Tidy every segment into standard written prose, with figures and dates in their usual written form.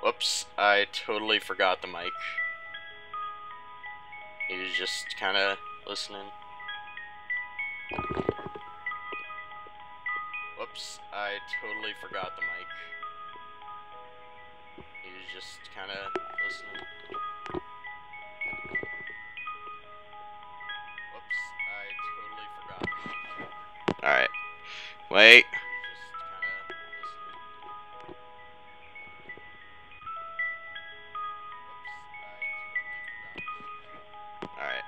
Whoops, I totally forgot the mic. He was just kinda listening. Whoops, I totally forgot the mic. He was just kinda listening. Whoops, I totally forgot the mic. Alright. Wait. Alright.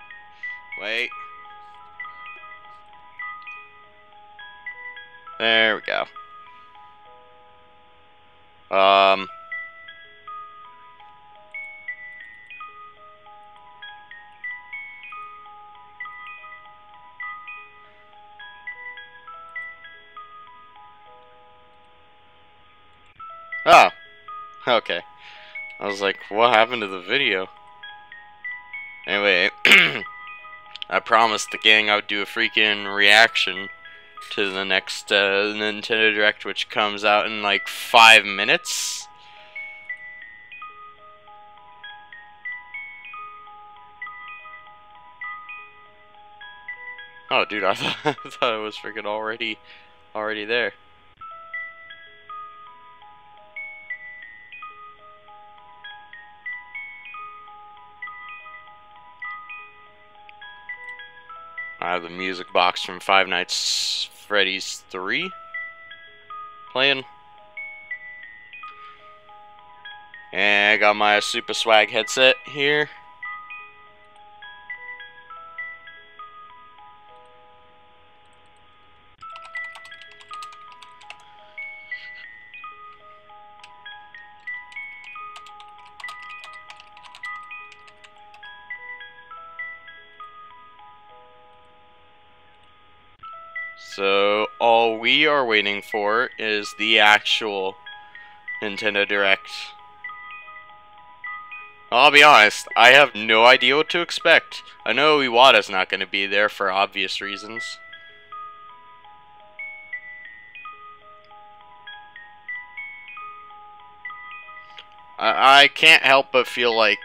Wait. There we go. Oh. Okay. I was like, what happened to the video? Anyway, I promised the gang I would do a freaking reaction to the next Nintendo Direct, which comes out in like 5 minutes. Oh, dude, I thought it was freaking already there. I have the music box from Five Nights Freddy's 3 playing. And I got my Super Swag headset here. So all we are waiting for is the actual Nintendo Direct. I'll be honest, I have no idea what to expect. I know Iwata's not going to be there for obvious reasons. I can't help but feel like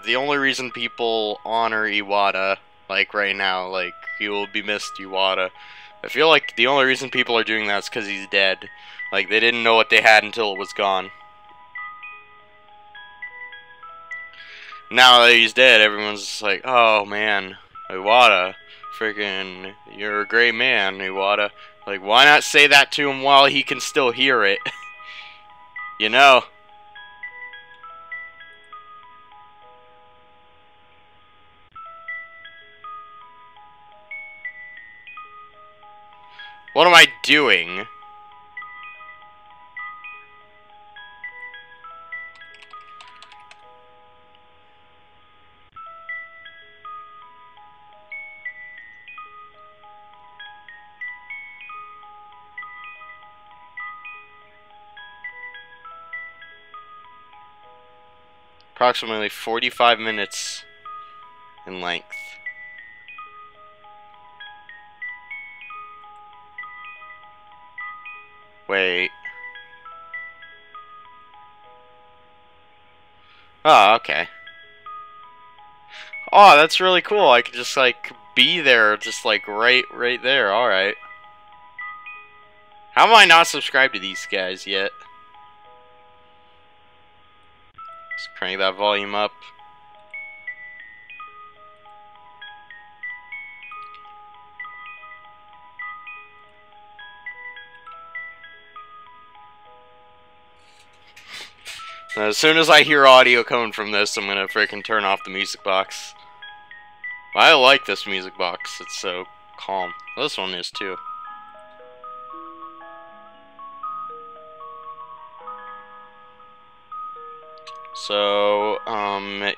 the only reason people honor Iwata, like right now, like, he will be missed, Iwata. I feel like the only reason people are doing that is because he's dead. Like, they didn't know what they had until it was gone. Now that he's dead, everyone's just like, oh man, Iwata, freaking, you're a great man, Iwata. Like, why not say that to him while he can still hear it? You know? What am I doing? Approximately 45 minutes in length. Wait. Oh, okay. Oh, that's really cool. I could just, like, be there, just, like, right there. Alright. How am I not subscribed to these guys yet? Let's crank that volume up. As soon as I hear audio coming from this, I'm gonna freaking turn off the music box. I like this music box. It's so calm. This one is too. So,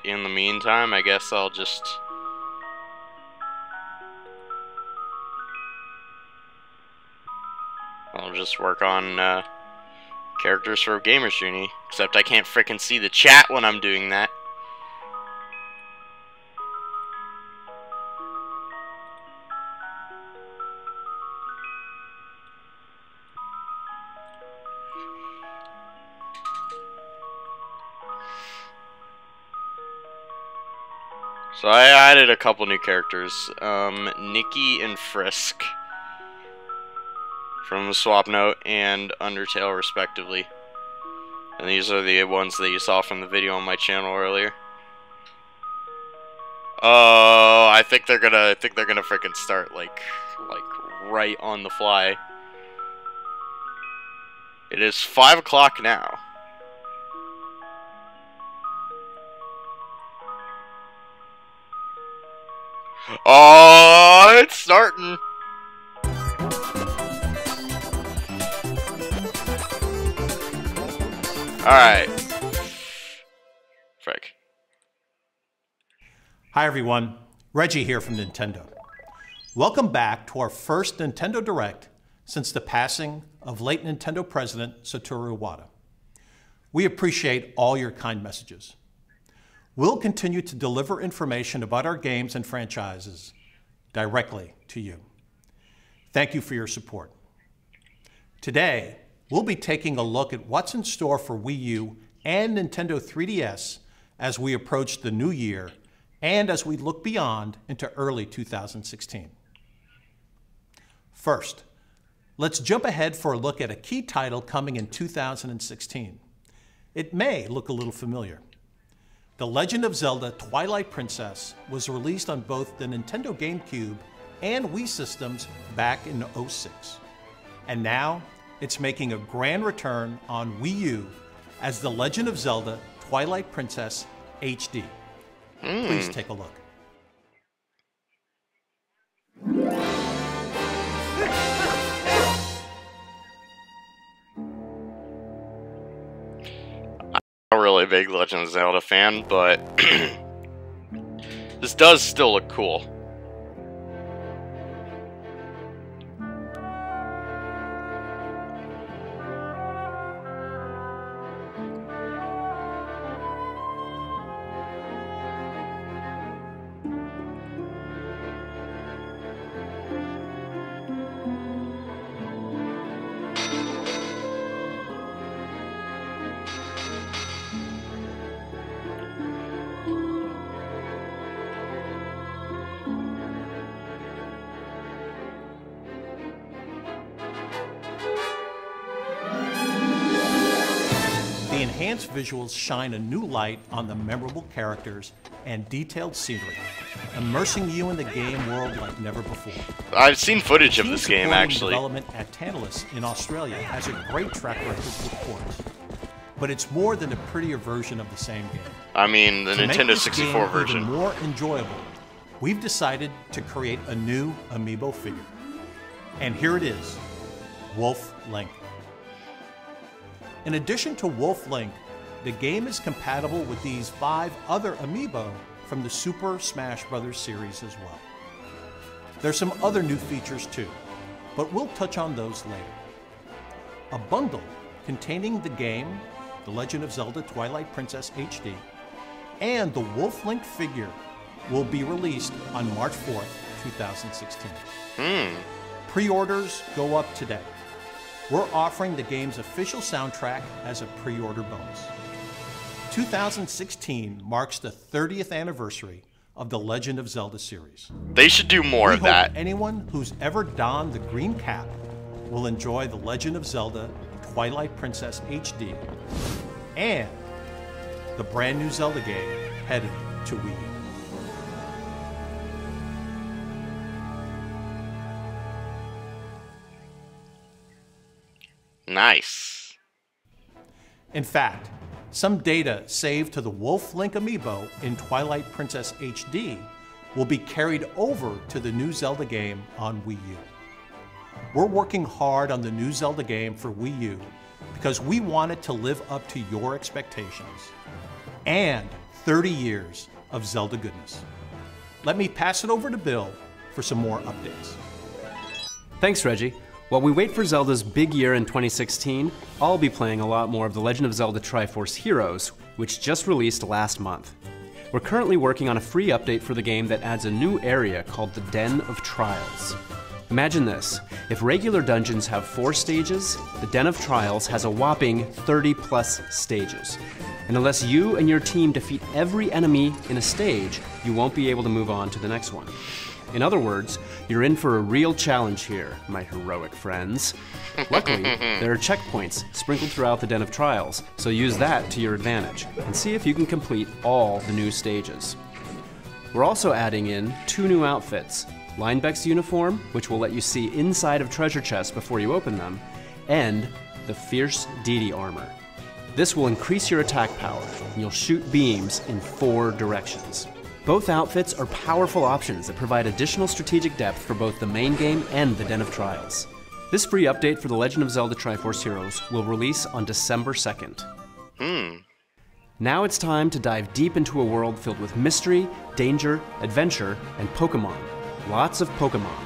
in the meantime, I guess I'll just... work on, characters for Gamer's Journey. Except I can't frickin' see the chat when I'm doing that. So I added a couple new characters, Nikki and Frisk from Swap Note and Undertale respectively. And these are the ones that you saw from the video on my channel earlier. Oh, I think they're gonna freaking start like right on the fly. It is 5 o'clock now. Oh, it's starting. Alright. Frick. Hi everyone, Reggie here from Nintendo. Welcome back to our first Nintendo Direct since the passing of late Nintendo president Satoru Iwata. We appreciate all your kind messages. We'll continue to deliver information about our games and franchises directly to you. Thank you for your support. Today, we'll be taking a look at what's in store for Wii U and Nintendo 3DS as we approach the new year and as we look beyond into early 2016. First, let's jump ahead for a look at a key title coming in 2016. It may look a little familiar. The Legend of Zelda Twilight Princess was released on both the Nintendo GameCube and Wii systems back in '06. And now, it's making a grand return on Wii U as The Legend of Zelda Twilight Princess HD. Please take a look. I'm a really big Legend of Zelda fan, but this does still look cool. The enhanced visuals shine a new light on the memorable characters and detailed scenery, immersing you in the game world like never before. I've seen footage of this game, actually. Development at Tantalus in Australia has a great track record with ports, but it's more than a prettier version of the same game. I mean, the Nintendo 64 version. Even more enjoyable, we've decided to create a new amiibo figure. And here it is, Wolf Link. In addition to Wolf Link, the game is compatible with these 5 other amiibo from the Super Smash Bros. Series as well. There's some other new features too, but we'll touch on those later. A bundle containing the game, The Legend of Zelda Twilight Princess HD, and the Wolf Link figure will be released on March 4th, 2016. Pre-orders go up today. We're offering the game's official soundtrack as a pre-order bonus. 2016 marks the 30th anniversary of the Legend of Zelda series. They should do more of that. Anyone who's ever donned the green cap will enjoy The Legend of Zelda Twilight Princess HD and the brand new Zelda game headed to Wii U. Nice. In fact, some data saved to the Wolf Link amiibo in Twilight Princess HD will be carried over to the new Zelda game on Wii U. We're working hard on the new Zelda game for Wii U because we want it to live up to your expectations and 30 years of Zelda goodness. Let me pass it over to Bill for some more updates. Thanks, Reggie. While we wait for Zelda's big year in 2016, I'll be playing a lot more of The Legend of Zelda Triforce Heroes, which just released last month. We're currently working on a free update for the game that adds a new area called the Den of Trials. Imagine this, if regular dungeons have 4 stages, the Den of Trials has a whopping 30+ stages. And unless you and your team defeat every enemy in a stage, you won't be able to move on to the next one. In other words, you're in for a real challenge here, my heroic friends. Luckily, there are checkpoints sprinkled throughout the Den of Trials, so use that to your advantage, and see if you can complete all the new stages. We're also adding in 2 new outfits, Linebeck's uniform, which will let you see inside of treasure chests before you open them, and the Fierce Deity armor. This will increase your attack power, and you'll shoot beams in 4 directions. Both outfits are powerful options that provide additional strategic depth for both the main game and the Den of Trials. This free update for The Legend of Zelda Triforce Heroes will release on December 2nd. Now it's time to dive deep into a world filled with mystery, danger, adventure, and Pokémon. Lots of Pokémon.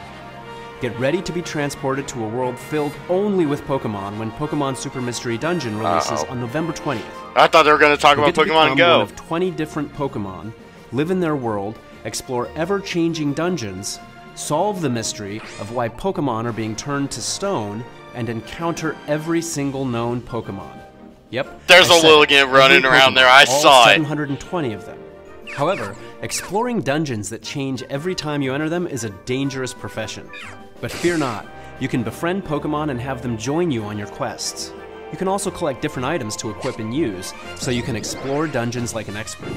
Get ready to be transported to a world filled only with Pokémon when Pokémon Super Mystery Dungeon releases on November 20th. I thought they were going to talk about Pokémon Go. One of 20 different Pokémon, live in their world, explore ever-changing dungeons, solve the mystery of why Pokémon are being turned to stone, and encounter every single known Pokémon. Yep. There's a Lilligant running around there. I saw it. 720 of them. However, exploring dungeons that change every time you enter them is a dangerous profession. But fear not, you can befriend Pokémon and have them join you on your quests. You can also collect different items to equip and use, so you can explore dungeons like an expert.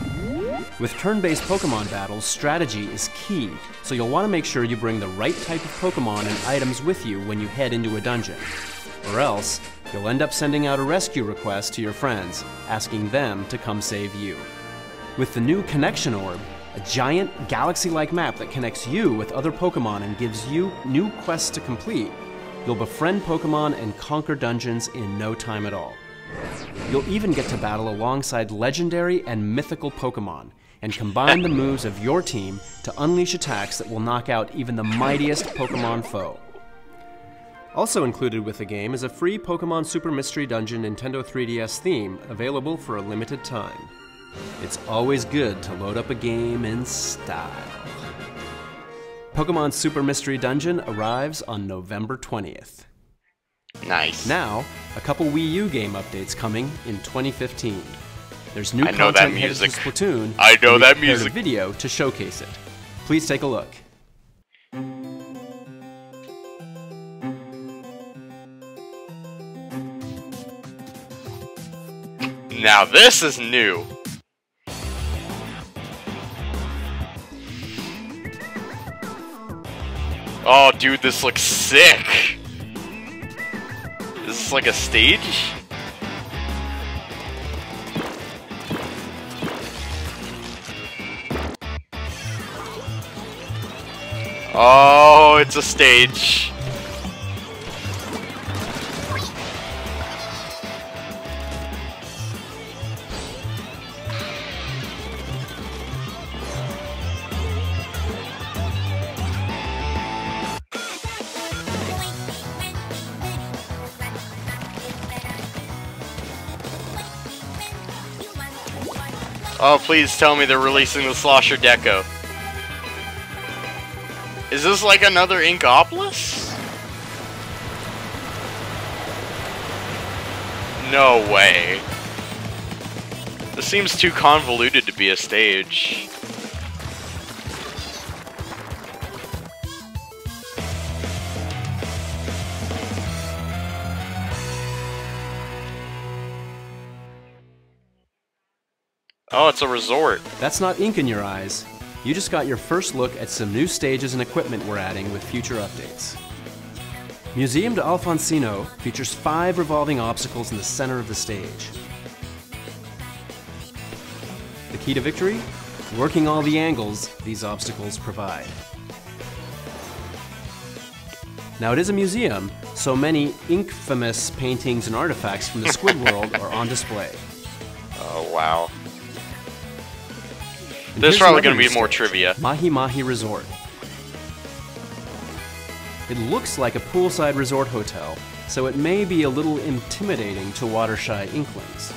With turn-based Pokémon battles, strategy is key, so you'll want to make sure you bring the right type of Pokémon and items with you when you head into a dungeon. Or else, you'll end up sending out a rescue request to your friends, asking them to come save you. With the new Connection Orb, a giant galaxy-like map that connects you with other Pokémon and gives you new quests to complete, you'll befriend Pokémon and conquer dungeons in no time at all. You'll even get to battle alongside legendary and mythical Pokémon, and combine the moves of your team to unleash attacks that will knock out even the mightiest Pokémon foe. Also included with the game is a free Pokémon Super Mystery Dungeon Nintendo 3DS theme available for a limited time. It's always good to load up a game in style. Pokémon Super Mystery Dungeon arrives on November 20th. Nice. Now, a couple Wii U game updates coming in 2015. There's new I know content that headed to music. Splatoon. I know and that we've prepared music. a video to showcase it. Please take a look. Now this is new. Oh, dude, this looks sick. This is like a stage? Oh, it's a stage. Oh, please tell me they're releasing the Slosher Deco. Is this like another Inkopolis? No way. This seems too convoluted to be a stage. Oh, it's a resort. That's not ink in your eyes. You just got your first look at some new stages and equipment we're adding with future updates. Museum de Alfonsino features 5 revolving obstacles in the center of the stage. The key to victory? Working all the angles these obstacles provide. Now it is a museum, so many ink-famous paintings and artifacts from the Squid World are on display. Oh, wow. And There's here's probably another going to be new more stage, trivia. Mahi Mahi Resort. It looks like a poolside resort hotel, so it may be a little intimidating to water-shy inklings.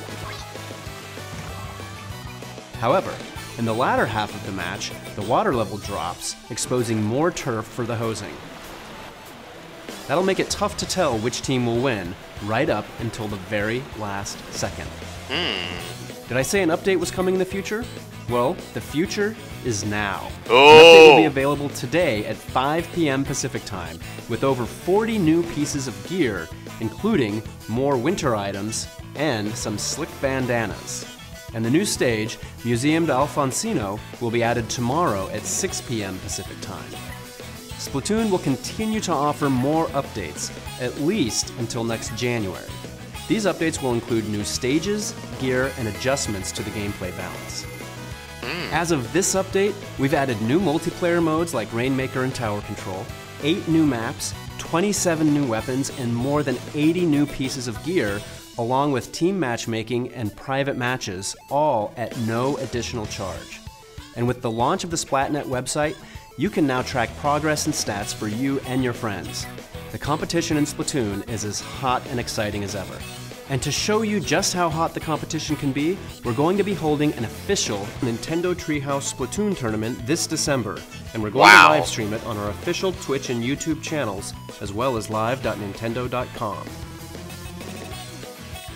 However, in the latter half of the match, the water level drops, exposing more turf for the hosing. That'll make it tough to tell which team will win, right up until the very last second. Did I say an update was coming in the future? Well, the future is now. Oh. An update will be available today at 5 p.m. Pacific time, with over 40 new pieces of gear, including more winter items and some slick bandanas. And the new stage, Museum d'Alfonsino, will be added tomorrow at 6 p.m. Pacific time. Splatoon will continue to offer more updates, at least until next January. These updates will include new stages, gear, and adjustments to the gameplay balance. As of this update, we've added new multiplayer modes like Rainmaker and Tower Control, 8 new maps, 27 new weapons, and more than 80 new pieces of gear, along with team matchmaking and private matches, all at no additional charge. And with the launch of the Splatnet website, you can now track progress and stats for you and your friends. The competition in Splatoon is as hot and exciting as ever. And to show you just how hot the competition can be, we're going to be holding an official Nintendo Treehouse Splatoon tournament this December, and we're going to live stream it on our official Twitch and YouTube channels, as well as live.nintendo.com.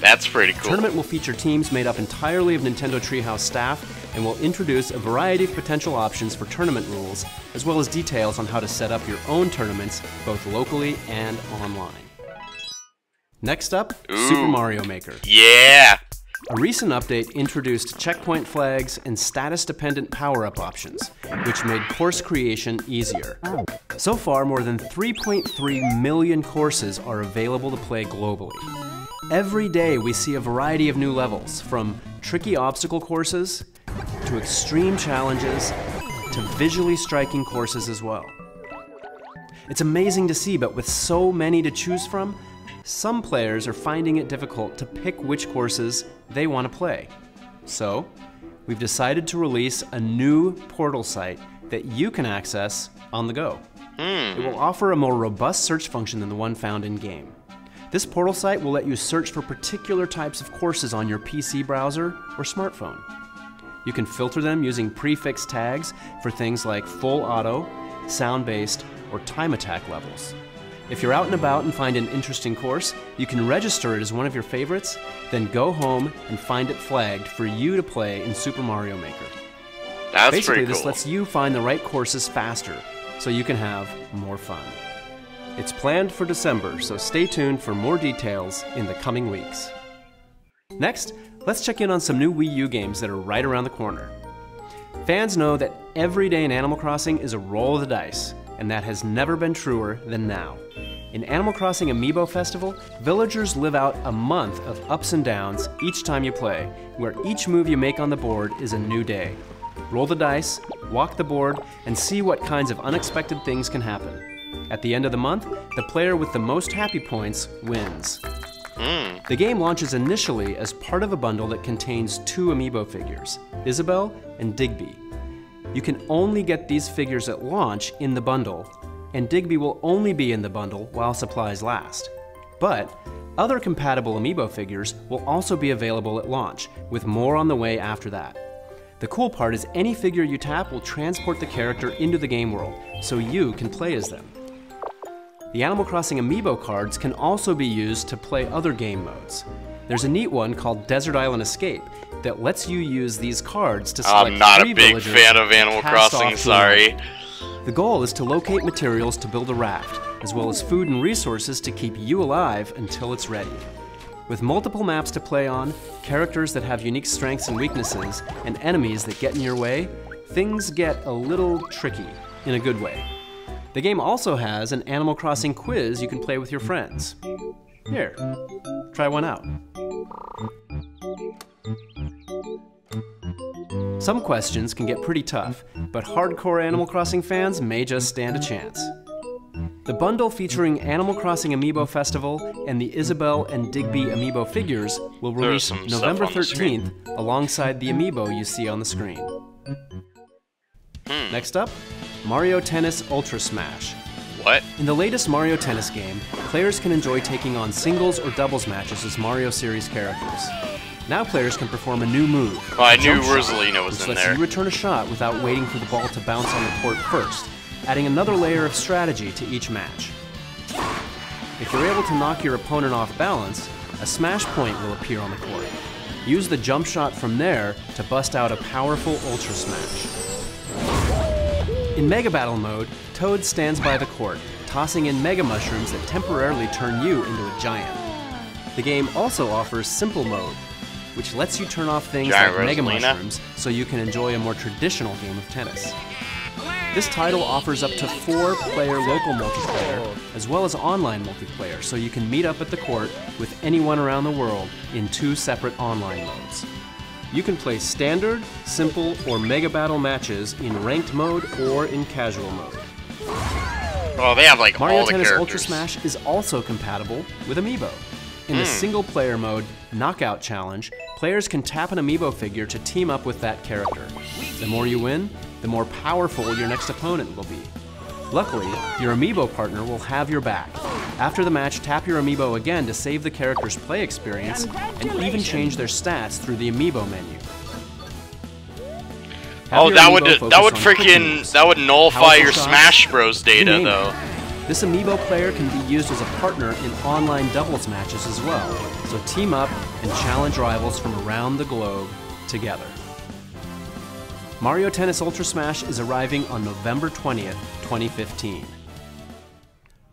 That's pretty cool. The tournament will feature teams made up entirely of Nintendo Treehouse staff, and will introduce a variety of potential options for tournament rules, as well as details on how to set up your own tournaments, both locally and online. Next up, Super Mario Maker. Yeah! A recent update introduced checkpoint flags and status-dependent power-up options, which made course creation easier. So far, more than 3.3 million courses are available to play globally. Every day we see a variety of new levels, from tricky obstacle courses to extreme challenges to visually striking courses as well. It's amazing to see, but with so many to choose from, some players are finding it difficult to pick which courses they want to play. So, we've decided to release a new portal site that you can access on the go. It will offer a more robust search function than the one found in-game. This portal site will let you search for particular types of courses on your PC browser or smartphone. You can filter them using prefix tags for things like full auto, sound-based, or time attack levels. If you're out and about and find an interesting course, you can register it as one of your favorites, then go home and find it flagged for you to play in Super Mario Maker. That's Basically, pretty cool. this lets you find the right courses faster, so you can have more fun. It's planned for December, so stay tuned for more details in the coming weeks. Next, let's check in on some new Wii U games that are right around the corner. Fans know that every day in Animal Crossing is a roll of the dice, and that has never been truer than now. In Animal Crossing Amiibo Festival, villagers live out a month of ups and downs each time you play, where each move you make on the board is a new day. Roll the dice, walk the board, and see what kinds of unexpected things can happen. At the end of the month, the player with the most happy points wins. The game launches initially as part of a bundle that contains 2 Amiibo figures, Isabelle and Digby. You can only get these figures at launch in the bundle, and Digby will only be in the bundle while supplies last. But other compatible Amiibo figures will also be available at launch, with more on the way after that. The cool part is any figure you tap will transport the character into the game world, so you can play as them. The Animal Crossing Amiibo cards can also be used to play other game modes. There's a neat one called Desert Island Escape that lets you use these cards to select I'm not 3 a big villagers fan of Animal and cast Crossing, off sorry. The goal is to locate materials to build a raft, as well as food and resources to keep you alive until it's ready. With multiple maps to play on, characters that have unique strengths and weaknesses, and enemies that get in your way, things get a little tricky, in a good way. The game also has an Animal Crossing quiz you can play with your friends. Here, try one out. Some questions can get pretty tough, but hardcore Animal Crossing fans may just stand a chance. The bundle featuring Animal Crossing Amiibo Festival and the Isabelle and Digby Amiibo figures will release November 13th alongside the Amiibo you see on the screen. Next up, Mario Tennis Ultra Smash. What? In the latest Mario Tennis game, players can enjoy taking on singles or doubles matches as Mario series characters. Now players can perform a new move. Oh, I the knew jump shot, Rosalina was which in lets there. you return a shot without waiting for the ball to bounce on the court first, adding another layer of strategy to each match. If you're able to knock your opponent off balance, a smash point will appear on the court. Use the jump shot from there to bust out a powerful Ultra Smash. In Mega Battle mode, Toad stands by the court, tossing in Mega Mushrooms that temporarily turn you into a giant. The game also offers Simple mode, which lets you turn off things like Mega Mushrooms so you can enjoy a more traditional game of tennis. This title offers up to 4-player local multiplayer, as well as online multiplayer, so you can meet up at the court with anyone around the world in 2 separate online modes. You can play Standard, Simple, or Mega Battle matches in Ranked mode or in Casual mode. Oh, they have like Mario all the Tennis characters. Ultra Smash is also compatible with Amiibo. In the single-player mode, Knockout Challenge, players can tap an Amiibo figure to team up with that character. The more you win, the more powerful your next opponent will be. Luckily, your Amiibo partner will have your back. After the match, tap your Amiibo again to save the character's play experience and even change their stats through the Amiibo menu. Oh, that would nullify your Smash Bros data though. This Amiibo player can be used as a partner in online doubles matches as well, so team up and challenge rivals from around the globe together. Mario Tennis Ultra Smash is arriving on November 20th, 2015.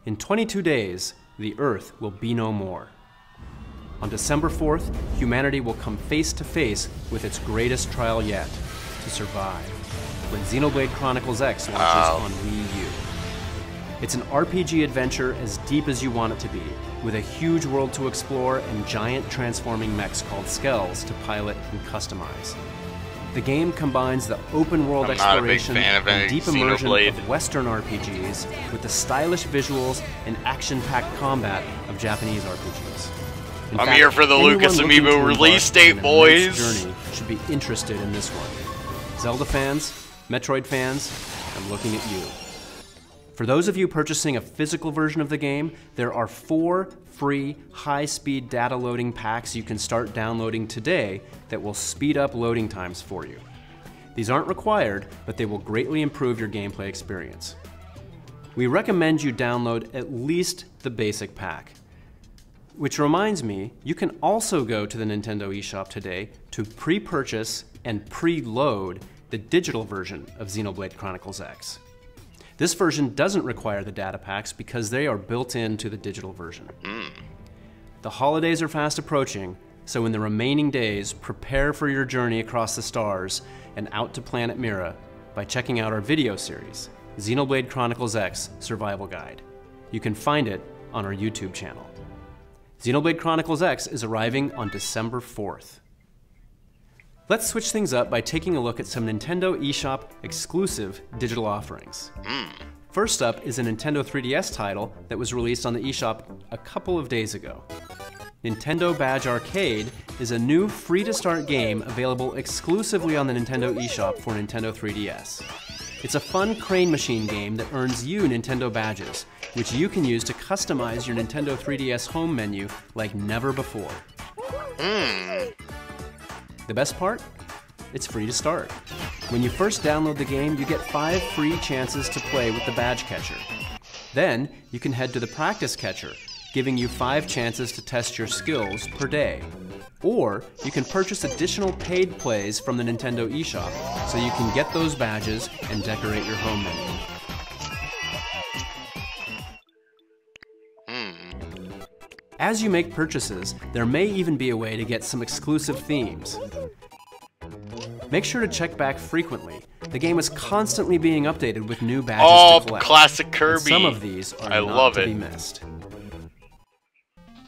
In 22 days, the Earth will be no more. On December 4th, humanity will come face to face with its greatest trial yet, to survive, when Xenoblade Chronicles X launches on Wii U. It's an RPG adventure as deep as you want it to be, with a huge world to explore and giant transforming mechs called Skells to pilot and customize. The game combines the open-world exploration and deep immersion of Western RPGs with the stylish visuals and action-packed combat of Japanese RPGs. I'm here for the Lucas Amiibo release date, boys! Journey should be interested in this one. Zelda fans, Metroid fans, I'm looking at you. For those of you purchasing a physical version of the game, there are 4 free high-speed data loading packs you can start downloading today that will speed up loading times for you. These aren't required, but they will greatly improve your gameplay experience. We recommend you download at least the basic pack. Which reminds me, you can also go to the Nintendo eShop today to pre-purchase and pre-load the digital version of Xenoblade Chronicles X. This version doesn't require the data packs because they are built into the digital version. The holidays are fast approaching, so in the remaining days, prepare for your journey across the stars and out to Planet Mira by checking out our video series, Xenoblade Chronicles X Survival Guide. You can find it on our YouTube channel. Xenoblade Chronicles X is arriving on December 4th. Let's switch things up by taking a look at some Nintendo eShop exclusive digital offerings. First up is a Nintendo 3DS title that was released on the eShop a couple of days ago. Nintendo Badge Arcade is a new free-to-start game available exclusively on the Nintendo eShop for Nintendo 3DS. It's a fun crane machine game that earns you Nintendo badges, which you can use to customize your Nintendo 3DS home menu like never before. The best part? It's free to start. When you first download the game, you get 5 free chances to play with the badge catcher. Then, you can head to the practice catcher, giving you 5 chances to test your skills per day. Or, you can purchase additional paid plays from the Nintendo eShop, so you can get those badges and decorate your home menu. As you make purchases, there may even be a way to get some exclusive themes. Make sure to check back frequently. The game is constantly being updated with new badges to collect. Classic Kirby! And some of these are not to be missed.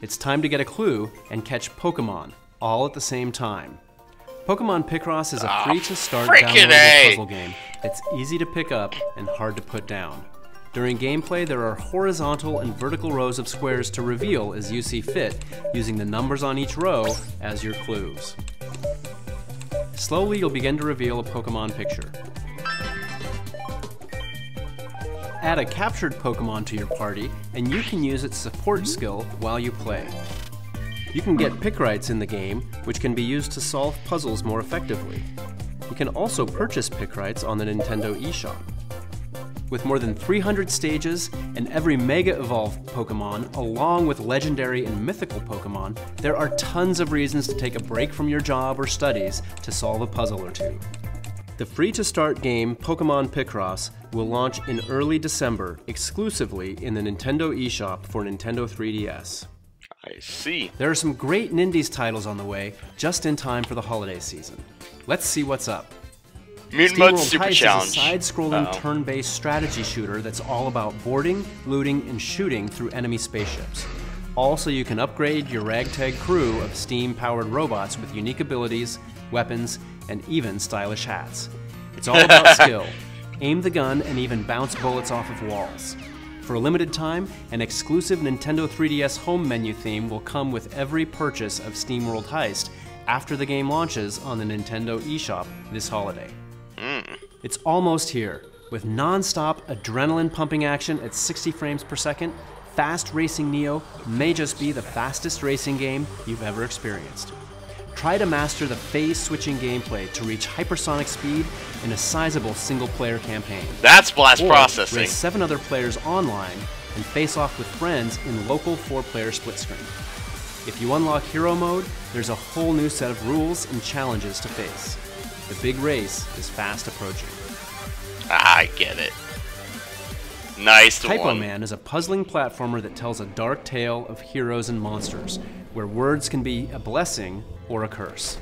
It's time to get a clue and catch Pokemon, all at the same time. Pokemon Picross is a free-to-start downloadable puzzle game that's easy to pick up and hard to put down. During gameplay, there are horizontal and vertical rows of squares to reveal as you see fit, using the numbers on each row as your clues. Slowly, you'll begin to reveal a Pokemon picture. Add a captured Pokemon to your party, and you can use its support skill while you play. You can get Pickrights in the game, which can be used to solve puzzles more effectively. You can also purchase Pickrights on the Nintendo eShop. With more than 300 stages and every Mega Evolved Pokemon, along with legendary and mythical Pokemon, there are tons of reasons to take a break from your job or studies to solve a puzzle or two. The free-to-start game Pokemon Picross will launch in early December exclusively in the Nintendo eShop for Nintendo 3DS. I see. There are some great Nindies titles on the way, just in time for the holiday season. Let's see what's up. Mutant Mud SteamWorld Super Heist Challenge. is a side-scrolling turn-based strategy shooter that's all about boarding, looting, and shooting through enemy spaceships. Also, you can upgrade your ragtag crew of steam-powered robots with unique abilities, weapons, and even stylish hats. It's all about skill. Aim the gun and even bounce bullets off of walls. For a limited time, an exclusive Nintendo 3DS home menu theme will come with every purchase of SteamWorld Heist after the game launches on the Nintendo eShop this holiday. It's almost here. With non-stop adrenaline-pumping action at 60 frames per second, Fast Racing Neo may just be the fastest racing game you've ever experienced. Try to master the phase-switching gameplay to reach hypersonic speed in a sizable single-player campaign. That's blast Or processing. race 7 other players online and face off with friends in local 4-player split screen. If you unlock Hero Mode, there's a whole new set of rules and challenges to face. The big race is fast approaching. I get it. Nice Typo one. Man is a puzzling platformer that tells a dark tale of heroes and monsters, where words can be a blessing or a curse.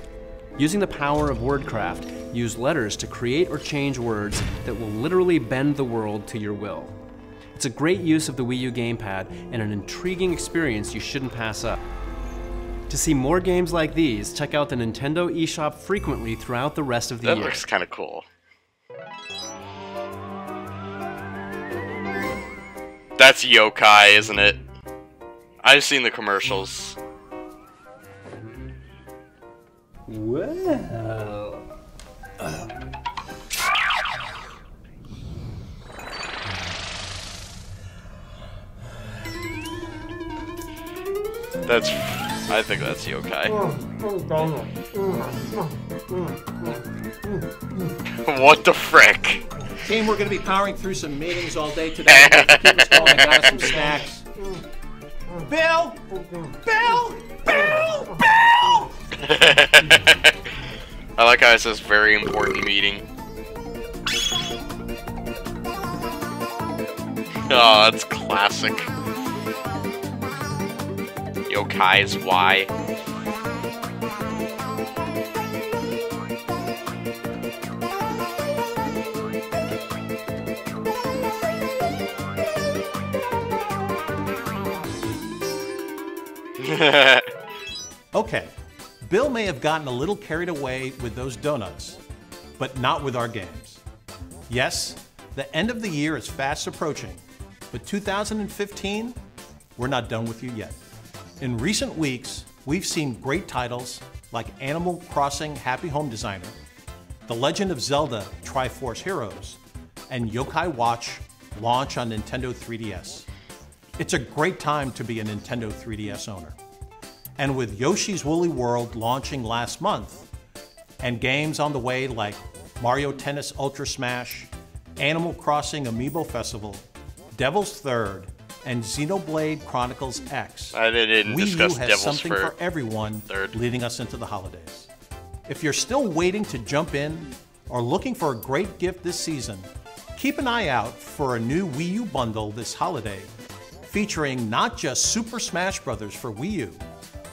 Using the power of wordcraft, use letters to create or change words that will literally bend the world to your will. It's a great use of the Wii U gamepad and an intriguing experience you shouldn't pass up. To see more games like these, check out the Nintendo eShop frequently throughout the rest of the year. That looks kind of cool. That's Yokai, isn't it? I've seen the commercials. Well. I think that's Yokai. What the frick? Team, we're going to be powering through some meetings all day today. Keep us going. I got us some snacks. Bill! Bill! Bill! Bill! I like how it says very important meeting. Oh, that's classic. Yokai's Y. Okay, Bill may have gotten a little carried away with those donuts, but not with our games. Yes, the end of the year is fast approaching, but 2015, we're not done with you yet. In recent weeks, we've seen great titles like Animal Crossing Happy Home Designer, The Legend of Zelda Triforce Heroes, and Yokai Watch launch on Nintendo 3DS. It's a great time to be a Nintendo 3DS owner. And with Yoshi's Woolly World launching last month, and games on the way like Mario Tennis Ultra Smash, Animal Crossing Amiibo Festival, Devil's Third, and Xenoblade Chronicles X, I didn't Wii U discuss has Devil's something for everyone Third. leading us into the holidays. If you're still waiting to jump in or looking for a great gift this season, keep an eye out for a new Wii U bundle this holiday featuring not just Super Smash Bros. For Wii U,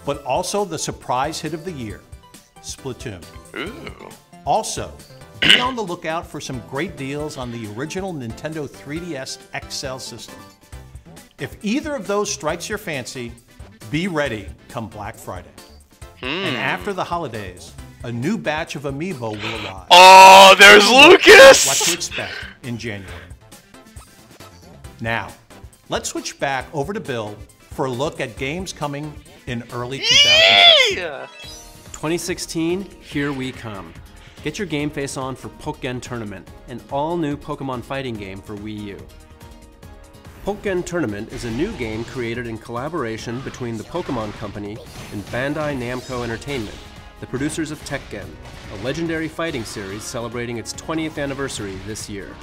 but also the surprise hit of the year, Splatoon. Ooh. Also, be on the lookout for some great deals on the original Nintendo 3DS XL system. If either of those strikes your fancy, be ready come Black Friday. And after the holidays, a new batch of Amiibo will arrive. Oh, there's What to Lucas! expect in January. Now, let's switch back over to Bill for a look at games coming in early 2015. Yeah. 2016, here we come. Get your game face on for Pokken Tournament, an all-new Pokemon fighting game for Wii U. Pokken Tournament is a new game created in collaboration between the Pokemon Company and Bandai Namco Entertainment, the producers of Tekken, a legendary fighting series celebrating its 20th anniversary this year.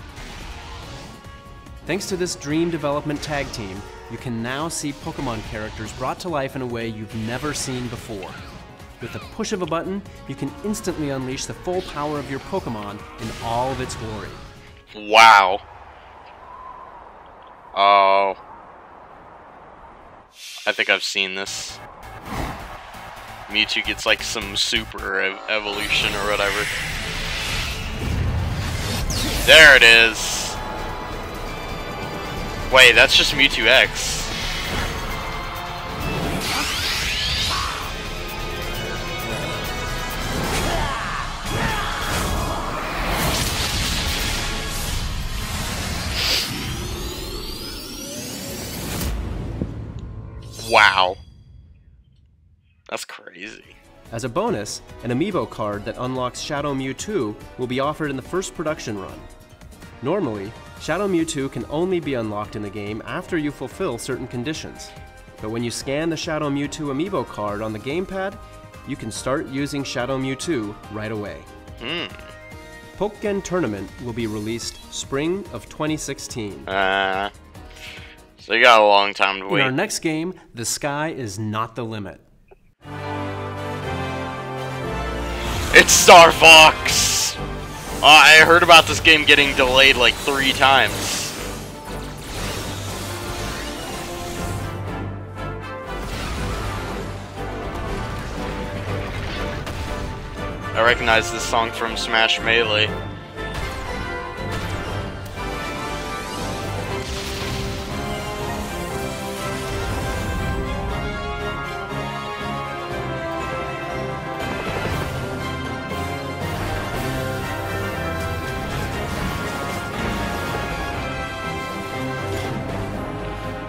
Thanks to this Dream Development tag team, you can now see Pokemon characters brought to life in a way you've never seen before. With the push of a button, you can instantly unleash the full power of your Pokemon in all of its glory. Wow. Oh. I think I've seen this. Mewtwo gets like some super evolution or whatever. There it is. Wait, that's just Mewtwo X. Wow. That's crazy. As a bonus, an amiibo card that unlocks Shadow Mewtwo will be offered in the first production run. Normally, Shadow Mewtwo can only be unlocked in the game after you fulfill certain conditions. But when you scan the Shadow Mewtwo amiibo card on the gamepad, you can start using Shadow Mewtwo right away. Pokegen Tournament will be released spring of 2016. So you got a long time to wait. In our next game, the sky is not the limit. It's Star Fox! I heard about this game getting delayed like 3 times. I recognize this song from Smash Melee.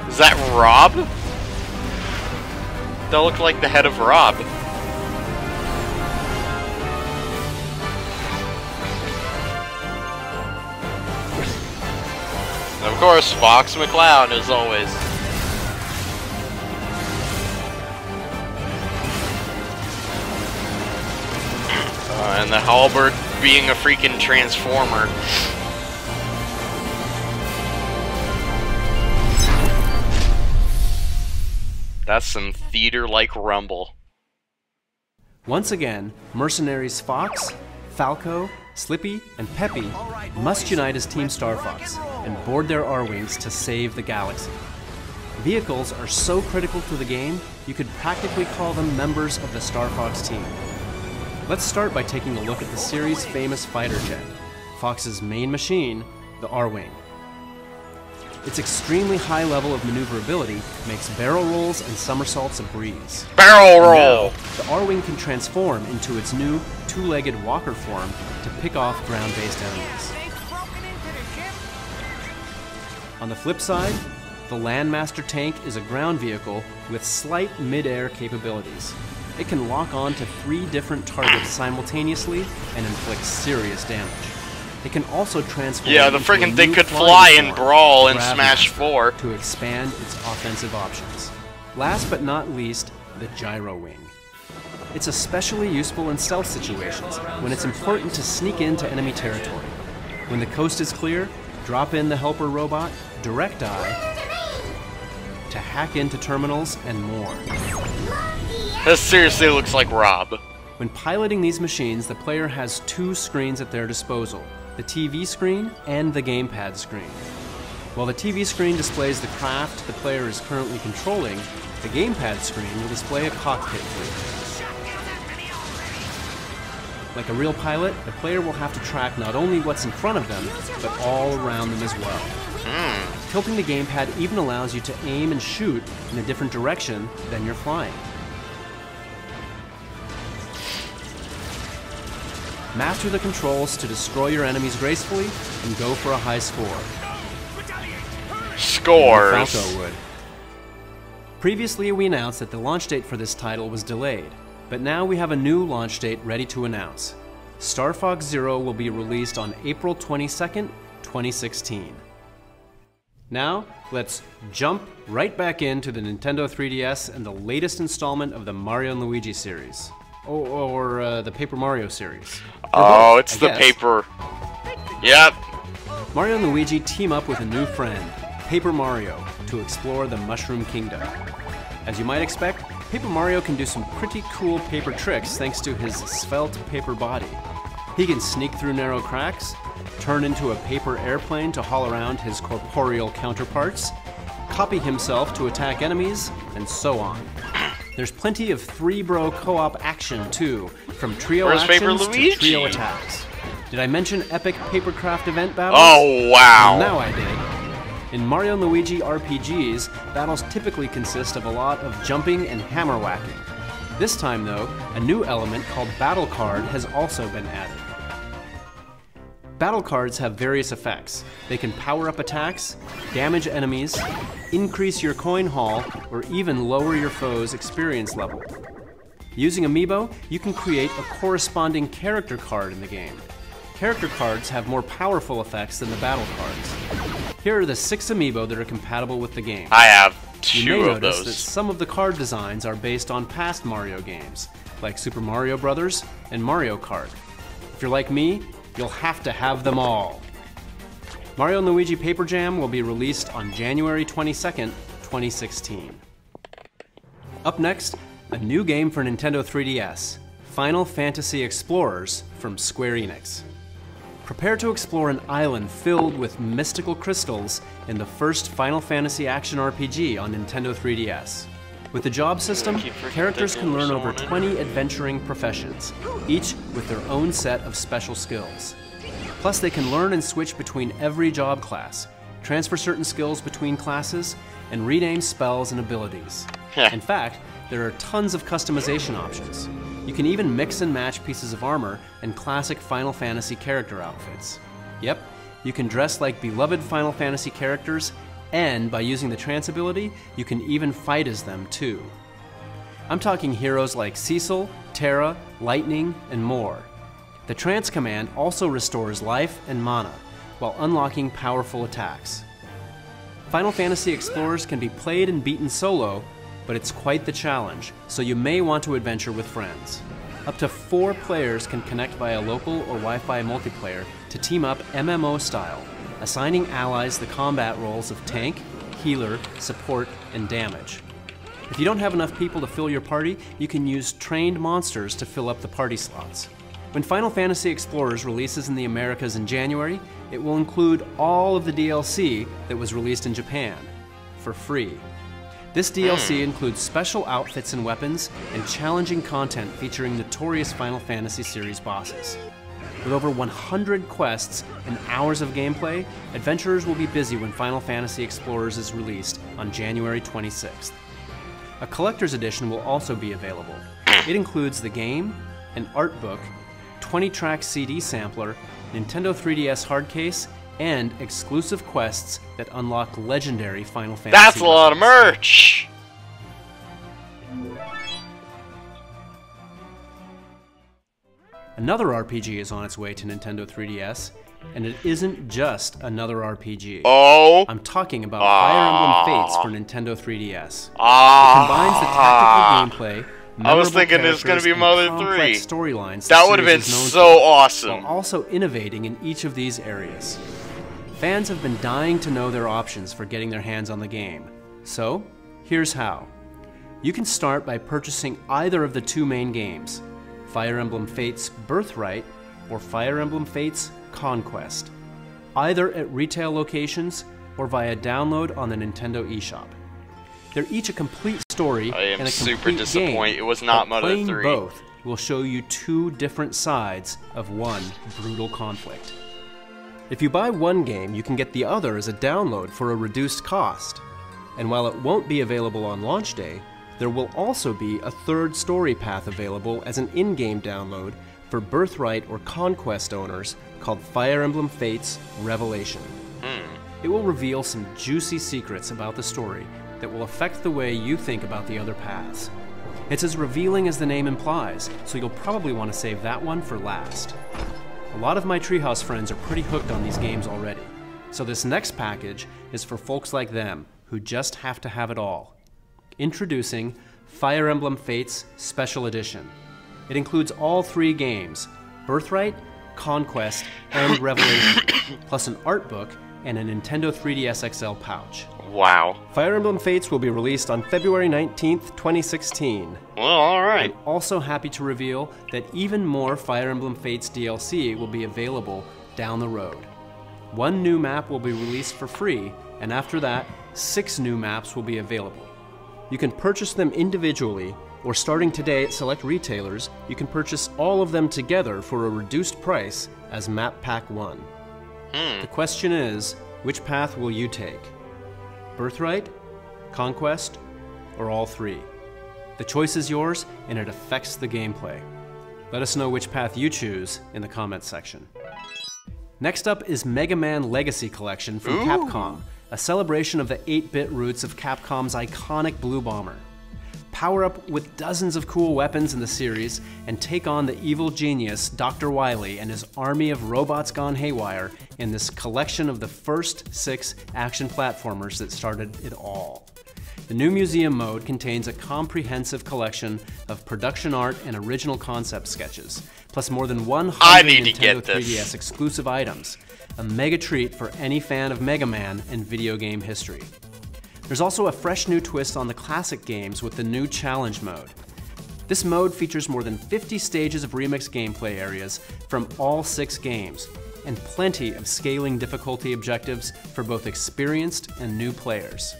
Is that Rob? That looked like the head of Rob. And of course, Fox McCloud as always. And the halberd being a freaking transformer. That's some theater-like rumble. Once again, mercenaries Fox, Falco, Slippy, and Peppy must unite as Team Star Fox and board their R-Wings to save the galaxy. Vehicles are so critical to the game, you could practically call them members of the Star Fox team. Let's start by taking a look at the series' famous fighter jet, Fox's main machine, the R-Wing. Its extremely high level of maneuverability makes barrel rolls and somersaults a breeze. Barrel roll! Now, the R-Wing can transform into its new two-legged walker form to pick off ground-based enemies. On the flip side, the Landmaster tank is a ground vehicle with slight mid-air capabilities. It can lock on to 3 different targets simultaneously and inflict serious damage. It can also transform. Yeah, the freaking thing could fly and brawl in Smash 4 to expand its offensive options. Last but not least, the Gyro Wing. It's especially useful in stealth situations when it's important to sneak into enemy territory. When the coast is clear, drop in the helper robot, Direct Eye, to hack into terminals and more. This seriously looks like Rob. When piloting these machines, the player has 2 screens at their disposal, the TV screen and the gamepad screen. While the TV screen displays the craft the player is currently controlling, the gamepad screen will display a cockpit view. Like a real pilot, the player will have to track not only what's in front of them, but all around them as well. Tilting the gamepad even allows you to aim and shoot in a different direction than you're flying. Master the controls to destroy your enemies gracefully and go for a high score. Scores! Falco would. Previously, we announced that the launch date for this title was delayed, but now we have a new launch date ready to announce. Star Fox Zero will be released on April 22nd, 2016. Now, let's jump right back into the Nintendo 3DS and the latest installment of the Mario & Luigi series. Or the Paper Mario series. Oh, it's the paper. Yep. Mario and Luigi team up with a new friend, Paper Mario, to explore the Mushroom Kingdom. As you might expect, Paper Mario can do some pretty cool paper tricks thanks to his svelte paper body. He can sneak through narrow cracks, turn into a paper airplane to haul around his corporeal counterparts, copy himself to attack enemies, and so on. There's plenty of 3-bro co-op action too, from trio actions to trio attacks. Did I mention epic papercraft event battles? Oh, wow. Well, now I did. In Mario & Luigi RPGs, battles typically consist of a lot of jumping and hammer whacking. This time, though, a new element called Battle Card has also been added. Battle cards have various effects. They can power up attacks, damage enemies, increase your coin haul, or even lower your foe's experience level. Using Amiibo, you can create a corresponding character card in the game. Character cards have more powerful effects than the battle cards. Here are the 6 Amiibo that are compatible with the game. I have You may 2 of notice those. that some of the card designs are based on past Mario games, like Super Mario Bros. And Mario Kart. If you're like me, you'll have to have them all. Mario & Luigi Paper Jam will be released on January 22nd, 2016. Up next, a new game for Nintendo 3DS, Final Fantasy Explorers from Square Enix. Prepare to explore an island filled with mystical crystals in the first Final Fantasy action RPG on Nintendo 3DS. With the job system, characters can learn over 20 adventuring professions, each with their own set of special skills. Plus, they can learn and switch between every job class, transfer certain skills between classes, and rename spells and abilities. In fact, there are tons of customization options. You can even mix and match pieces of armor and classic Final Fantasy character outfits. Yep, you can dress like beloved Final Fantasy characters, and by using the trance ability, you can even fight as them too. I'm talking heroes like Cecil, Terra, Lightning, and more. The trance command also restores life and mana, while unlocking powerful attacks. Final Fantasy Explorers can be played and beaten solo, but it's quite the challenge, so you may want to adventure with friends. Up to 4 players can connect via local or Wi-Fi multiplayer to team up MMO style, assigning allies the combat roles of tank, healer, support, and damage. If you don't have enough people to fill your party, you can use trained monsters to fill up the party slots. When Final Fantasy Explorers releases in the Americas in January, it will include all of the DLC that was released in Japan, for free. This DLC includes special outfits and weapons, and challenging content featuring notorious Final Fantasy series bosses. With over 100 quests and hours of gameplay, adventurers will be busy when Final Fantasy Explorers is released on January 26th. A collector's edition will also be available. It includes the game, an art book, 20-track CD sampler, Nintendo 3DS hard case, and exclusive quests that unlock legendary Final Fantasy. That's a lot of merch! Another RPG is on its way to Nintendo 3DS, and it isn't just another RPG. Oh! I'm talking about Fire Emblem Fates for Nintendo 3DS. It combines the tactical gameplay, I was thinking it's going to be Mother 3. Storylines That would have been so awesome. While also innovating in each of these areas. Fans have been dying to know their options for getting their hands on the game. So, here's how. You can start by purchasing either of the 2 main games, Fire Emblem Fates Birthright or Fire Emblem Fates Conquest, either at retail locations or via download on the Nintendo eShop. They're each a complete story I am and a super complete disappointed game, it was not but Mother playing 3. both will show you 2 different sides of one brutal conflict. If you buy one game, you can get the other as a download for a reduced cost. And while it won't be available on launch day, there will also be a 3rd story path available as an in-game download for Birthright or Conquest owners called Fire Emblem Fates Revelation. It will reveal some juicy secrets about the story that will affect the way you think about the other paths. It's as revealing as the name implies, so you'll probably want to save that one for last. A lot of my Treehouse friends are pretty hooked on these games already, so this next package is for folks like them who just have to have it all. Introducing Fire Emblem Fates Special Edition. It includes all 3 games, Birthright, Conquest, and Revelation. plus an art book and a Nintendo 3DS XL pouch. Wow. Fire Emblem Fates will be released on February 19th, 2016. Well, alright. I'm also happy to reveal that even more Fire Emblem Fates DLC will be available down the road. 1 new map will be released for free, and after that, 6 new maps will be available. You can purchase them individually, or starting today at select retailers, you can purchase all of them together for a reduced price as Map Pack 1. The question is, which path will you take? Birthright, Conquest, or all 3? The choice is yours, and it affects the gameplay. Let us know which path you choose in the comments section. Next up is Mega Man Legacy Collection from Capcom, a celebration of the 8-bit roots of Capcom's iconic Blue Bomber. Power up with dozens of cool weapons in the series and take on the evil genius Dr. Wily and his army of robots gone haywire in this collection of the first 6 action platformers that started it all. The new museum mode contains a comprehensive collection of production art and original concept sketches, plus more than 100 Nintendo 3DS exclusive items, a mega treat for any fan of Mega Man and video game history. There's also a fresh new twist on the classic games with the new challenge mode. This mode features more than 50 stages of remix gameplay areas from all 6 games, and plenty of scaling difficulty objectives for both experienced and new players.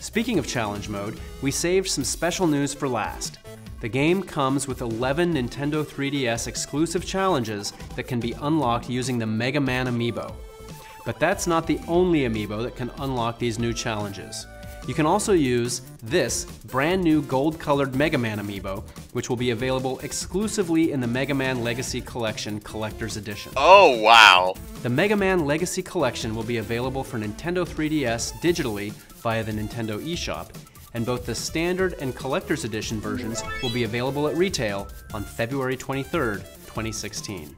Speaking of challenge mode, we saved some special news for last. The game comes with 11 Nintendo 3DS exclusive challenges that can be unlocked using the Mega Man amiibo. But that's not the only amiibo that can unlock these new challenges. You can also use this brand new gold-colored Mega Man amiibo, which will be available exclusively in the Mega Man Legacy Collection Collector's Edition. Oh, wow. The Mega Man Legacy Collection will be available for Nintendo 3DS digitally via the Nintendo eShop, and both the Standard and Collector's Edition versions will be available at retail on February 23rd, 2016.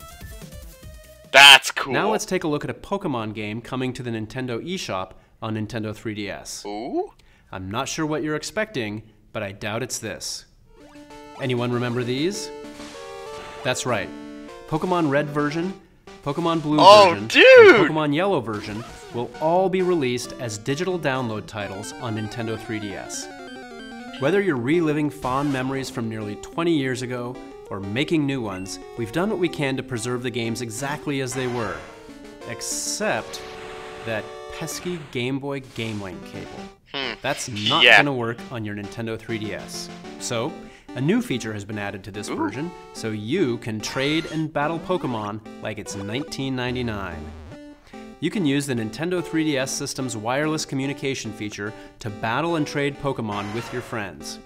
That's cool. Now let's take a look at a Pokemon game coming to the Nintendo eShop on Nintendo 3DS. Ooh? I'm not sure what you're expecting, but I doubt it's this. Anyone remember these? That's right. Pokemon Red version, Pokemon Blue version, and Pokemon Yellow version will all be released as digital download titles on Nintendo 3DS. Whether you're reliving fond memories from nearly 20 years ago, or making new ones, we've done what we can to preserve the games exactly as they were. Except that pesky Game Boy Game Link cable. That's not gonna work on your Nintendo 3DS. So, a new feature has been added to this version, so you can trade and battle Pokemon like it's 1999. You can use the Nintendo 3DS system's wireless communication feature to battle and trade Pokemon with your friends.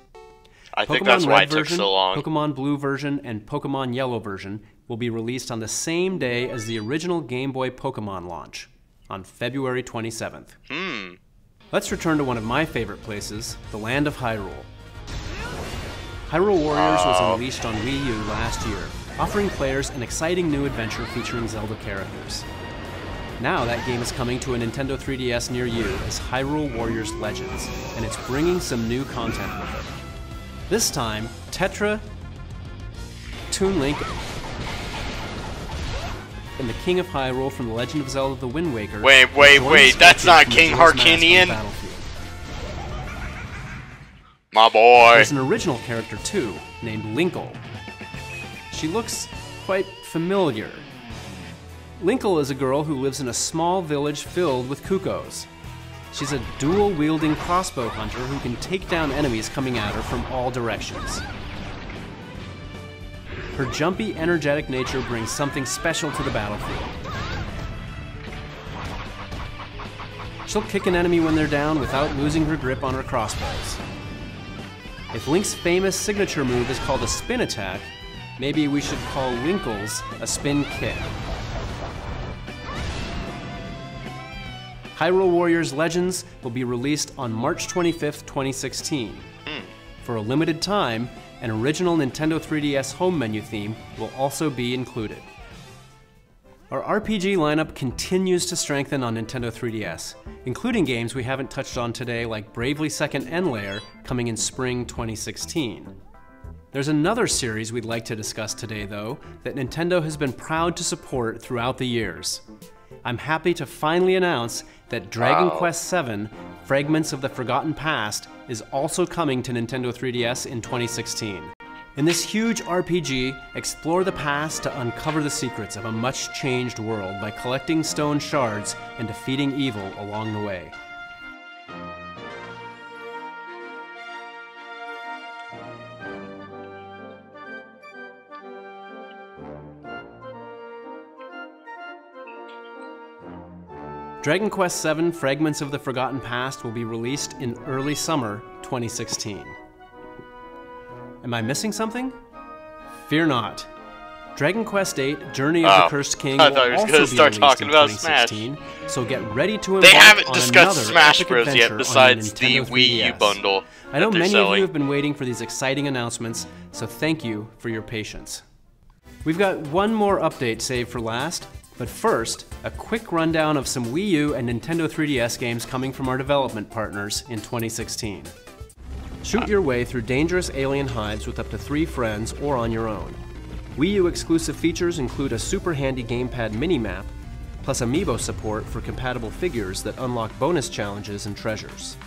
I think that's why it took so long. Pokemon Blue version and Pokemon Yellow version will be released on the same day as the original Game Boy Pokemon launch, on February 27th. Let's return to one of my favorite places, the land of Hyrule. Hyrule Warriors was unleashed on Wii U last year, offering players an exciting new adventure featuring Zelda characters. Now that game is coming to a Nintendo 3DS near you as Hyrule Warriors Legends, and it's bringing some new content with it. This time, Tetra, Toon Link, and the King of Hyrule from The Legend of Zelda: The Wind Waker. Wait, that's not King Harkinian? My boy. There's an original character too, named Linkle. She looks quite familiar. Linkle is a girl who lives in a small village filled with cuckoos. She's a dual-wielding crossbow hunter who can take down enemies coming at her from all directions. Her jumpy, energetic nature brings something special to the battlefield. She'll kick an enemy when they're down without losing her grip on her crossbows. If Link's famous signature move is called a spin attack, maybe we should call Linkle's a spin kick. Hyrule Warriors Legends will be released on March 25th, 2016. For a limited time, an original Nintendo 3DS home menu theme will also be included. Our RPG lineup continues to strengthen on Nintendo 3DS, including games we haven't touched on today like Bravely Second Endlayer coming in spring 2016. There's another series we'd like to discuss today though, that Nintendo has been proud to support throughout the years. I'm happy to finally announce that Dragon Quest VII Fragments of the Forgotten Past is also coming to Nintendo 3DS in 2016. In this huge RPG, explore the past to uncover the secrets of a much-changed world by collecting stone shards and defeating evil along the way. Dragon Quest VII Fragments of the Forgotten Past will be released in early summer 2016. Am I missing something? Fear not. Dragon Quest VIII Journey of the Cursed King will also be released in 2016, so get ready to embark on another epic adventure. They haven't discussed Smash Bros. Yet besides the Wii U bundle. I know many of you have been waiting for these exciting announcements, so thank you for your patience. We've got one more update saved for last. But first, a quick rundown of some Wii U and Nintendo 3DS games coming from our development partners in 2016. Shoot your way through dangerous alien hives with up to 3 friends or on your own. Wii U exclusive features include a super handy gamepad mini-map, plus amiibo support for compatible figures that unlock bonus challenges and treasures.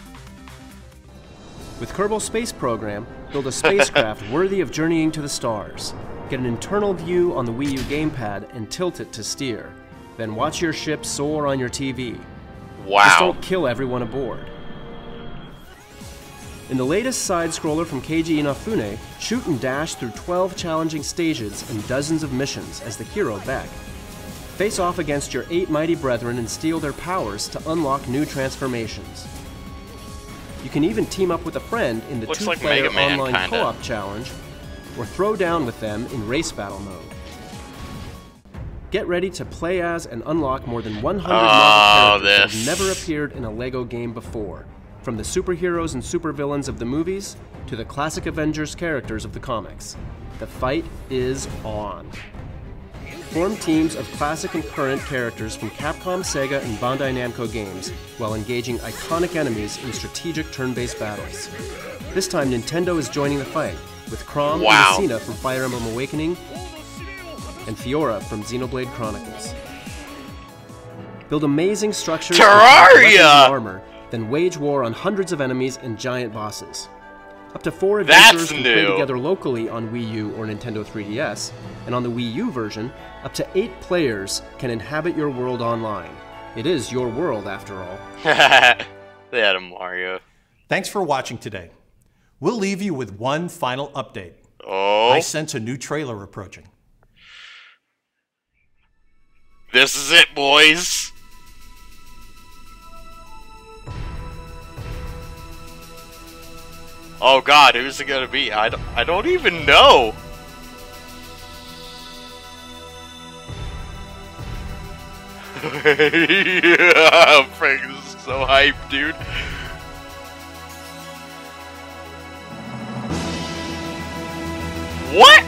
With Kerbal Space Program, build a spacecraft worthy of journeying to the stars. Get an internal view on the Wii U gamepad and tilt it to steer. Then watch your ship soar on your TV. Wow. Just don't kill everyone aboard. In the latest side-scroller from Keiji Inafune, shoot and dash through 12 challenging stages and dozens of missions as the hero Beck. Face off against your 8 mighty brethren and steal their powers to unlock new transformations. You can even team up with a friend in the 2-player online co-op challenge, or throw down with them in race battle mode. Get ready to play as and unlock more than 100 novel characters that have never appeared in a LEGO game before, from the superheroes and supervillains of the movies to the classic Avengers characters of the comics. The fight is on. Form teams of classic and current characters from Capcom, Sega, and Bandai Namco games while engaging iconic enemies in strategic turn-based battles. This time Nintendo is joining the fight, with Chrom and Messina from Fire Emblem Awakening, and Fiora from Xenoblade Chronicles. Build amazing structures with armor, then wage war on hundreds of enemies and giant bosses. Up to 4 adventurers can play together locally on Wii U or Nintendo 3DS, and on the Wii U version, up to 8 players can inhabit your world online. It is your world, after all. They had a Mario. Thanks for watching today. We'll leave you with one final update. Oh. I sense a new trailer approaching. This is it, boys. Oh God, who's it gonna be? I don't even know. Yeah, Frank, this is so hype, dude. What?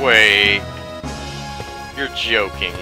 Wait. You're joking.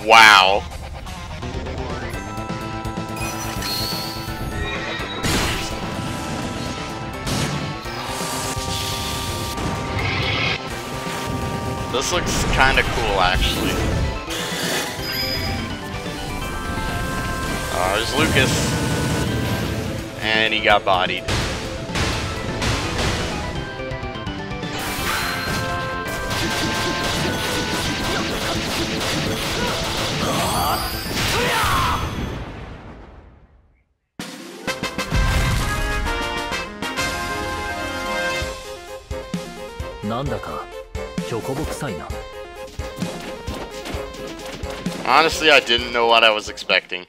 Wow. This looks kind of cool, actually. There's Lucas. And he got bodied. Honestly, I didn't know what I was expecting.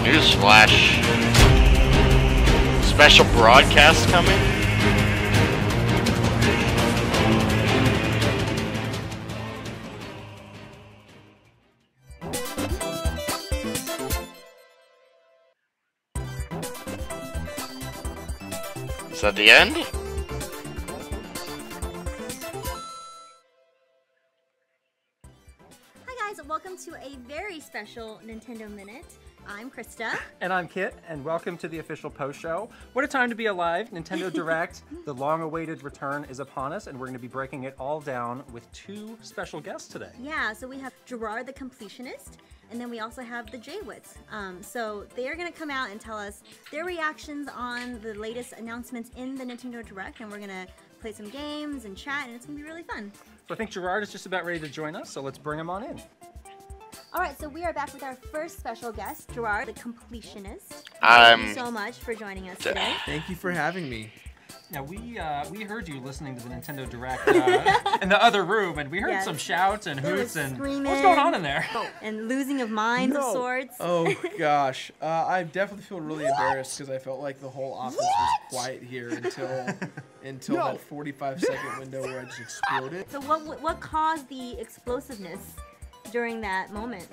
Newsflash. Special broadcast coming? Is that the end? Welcome to a very special Nintendo Minute. I'm Krista. And I'm Kit, and welcome to the official post show. What a time to be alive. Nintendo Direct, the long-awaited return is upon us, and we're going to be breaking it all down with two special guests today. Yeah, so we have Gerard the Completionist, and then we also have the Jaywits. So they are going to come out and tell us their reactions on the latest announcements in the Nintendo Direct, and we're going to play some games and chat, and it's going to be really fun. So I think Gerard is just about ready to join us, so let's bring him on in. All right, so we are back with our first special guest, Gerard, the Completionist. Thank you so much for joining us today. Thank you for having me. Now, we heard you listening to the Nintendo Direct in the other room, and we heard some shouts and hoots and screaming. What's going on in there? And losing of minds of sorts. Oh, gosh. I definitely feel really embarrassed because I felt like the whole office was quiet here until that 45-second window where I just exploded. So what caused the explosiveness during that moment?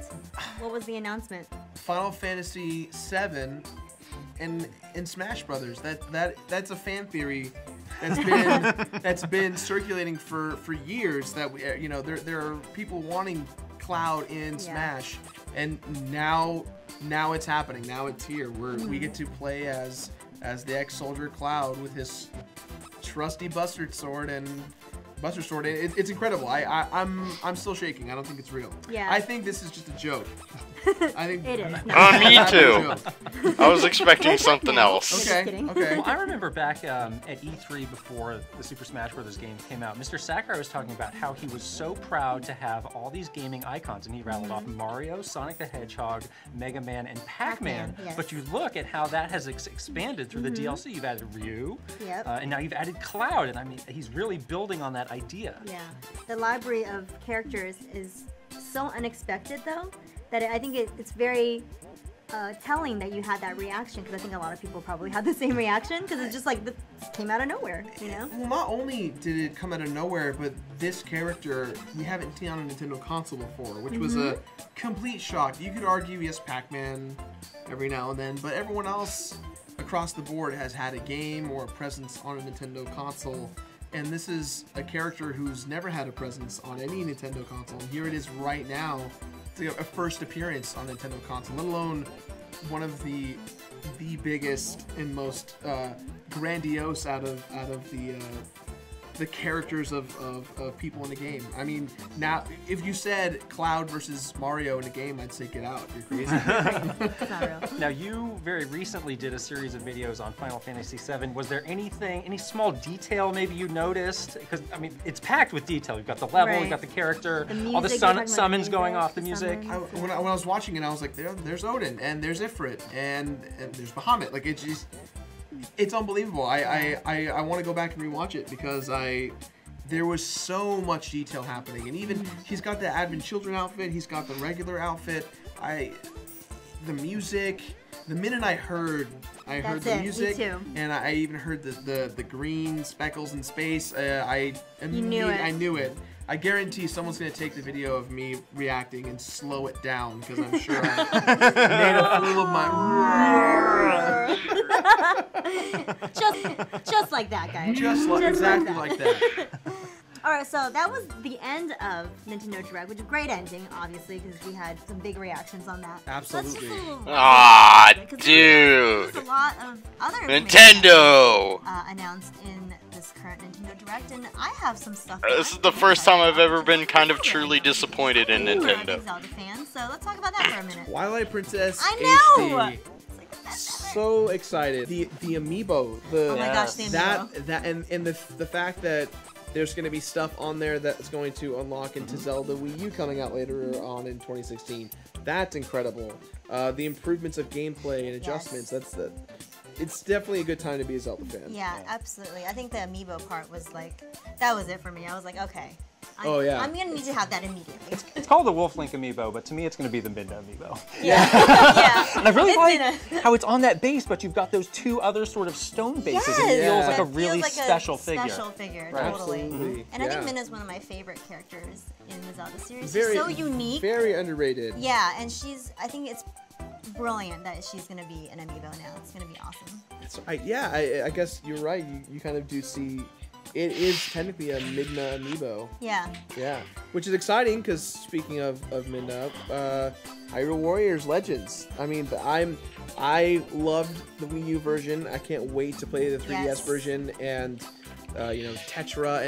What was the announcement? Final Fantasy VII and Smash Brothers. That's a fan theory that's been circulating for years. That there are people wanting Cloud in Smash, and now it's happening. Now it's here. We get to play as the ex-soldier Cloud with his trusty Buster Sword. It's incredible. I'm still shaking. I don't think it's real. Yeah. I think this is just a joke. I think it is. Me too. I was expecting something else. Okay. Well, I remember back at E3 before the Super Smash Bros. Game came out, Mr. Sakurai was talking about how he was so proud to have all these gaming icons, and he rattled off Mario, Sonic the Hedgehog, Mega Man, and Pac-Man. Yes. But you look at how that has expanded through the DLC. You've added Ryu, and now you've added Cloud, and I mean, he's really building on that idea. Yeah. The library of characters is so unexpected, though, that I think it's very telling that you had that reaction, because I think a lot of people probably had the same reaction, because it's just like, this came out of nowhere, you know? Well, not only did it come out of nowhere, but this character we haven't seen on a Nintendo console before, which was a complete shock. You could argue, yes, Pac-Man every now and then, but everyone else across the board has had a game or a presence on a Nintendo console. And this is a character who's never had a presence on any Nintendo console. And here it is right now. It's a first appearance on Nintendo console, let alone one of the biggest and most grandiose out of the characters of people in the game. I mean, now if you said Cloud versus Mario in a game, I'd say get out. You're crazy. It's not real. Now, you very recently did a series of videos on Final Fantasy VII. Was there any small detail maybe you noticed? Because, I mean, it's packed with detail. You've got the level, you've got the character, all the summons going off, the music. When I was watching it, I was like, there's Odin, and there's Ifrit, and there's Bahamut. Like, it's unbelievable. I want to go back and rewatch it because there was so much detail happening, and even he's got the Advent Children outfit, he's got the regular outfit. The music. The minute I heard the music, and I even heard the green speckles in space, I knew it. I guarantee someone's going to take the video of me reacting and slow it down, because I'm sure I made a fool of my... just like that, guys. Exactly like that. Alright, so that was the end of Nintendo Direct, which is a great ending, obviously, because we had some big reactions on that. Absolutely. Dude! There's a lot of other Nintendo! announced in the this current Nintendo Direct, and I have some stuff. This is the first time I've ever been kind of truly disappointed in I'm a Nintendo. big Zelda fan, so let's talk about that for a minute. Twilight Princess I know! HD. It's like the best ever. So excited. The amiibo. The Oh my gosh, the amiibo. that and the fact that there's going to be stuff on there that's going to unlock into Zelda Wii U coming out later on in 2016. That's incredible. The improvements of gameplay and adjustments. Yes. It's definitely a good time to be a Zelda fan. Yeah, absolutely. I think the amiibo part was like, that was it for me. I was like, okay. Oh, yeah. I'm gonna need to have that immediately. It's called the Wolf Link amiibo, but to me it's going to be the Midna amiibo. Yeah. Yeah. And I really It's like how it's on that base, but you've got those two other sort of stone bases. Yes, It feels like that a really feels like special a figure. Special figure, Right. totally. Absolutely. And I think Yeah. Minna's one of my favorite characters in the Zelda series. Very, She's so unique. Very underrated. Yeah, and I think it's brilliant that she's gonna be an amiibo now. It's gonna be awesome. I guess you're right. You kind of do see. It is technically a Midna amiibo. Yeah. Yeah, which is exciting because speaking of Midna, Hyrule Warriors Legends. I mean, I loved the Wii U version. I can't wait to play the 3DS Yes. version and Tetra